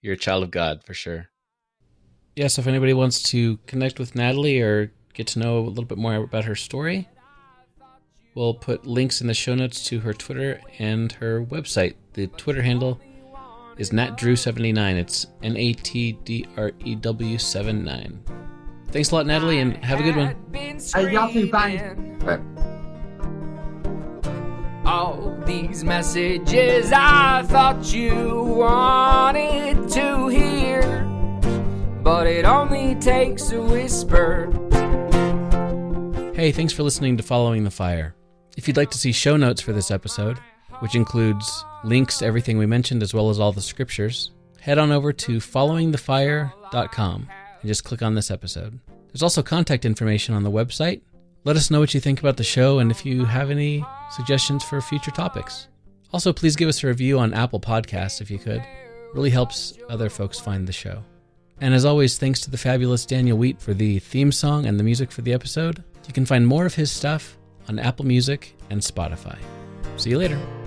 [SPEAKER 1] You're a child of God for sure. Yeah, so if anybody wants to connect with Natalie or get to know a little bit more about her story, we'll put links in the show notes to her Twitter and her website. The Twitter handle is NatDrew79. It's NATDREW 79. Thanks a lot, Natalie, and have a good one.
[SPEAKER 3] Y'all too. Bye.
[SPEAKER 2] Right.
[SPEAKER 4] All these messages I thought you wanted to hear, but it only takes a whisper.
[SPEAKER 1] Hey, thanks for listening to Following the Fire. If you'd like to see show notes for this episode, which includes links to everything we mentioned as well as all the scriptures, head on over to followingthefire.com and just click on this episode. There's also contact information on the website. Let us know what you think about the show and if you have any suggestions for future topics. Also, please give us a review on Apple Podcasts if you could. It really helps other folks find the show. And as always, thanks to the fabulous Daniel Wheat for the theme song and the music for the episode. You can find more of his stuff on Apple Music and Spotify. See you later.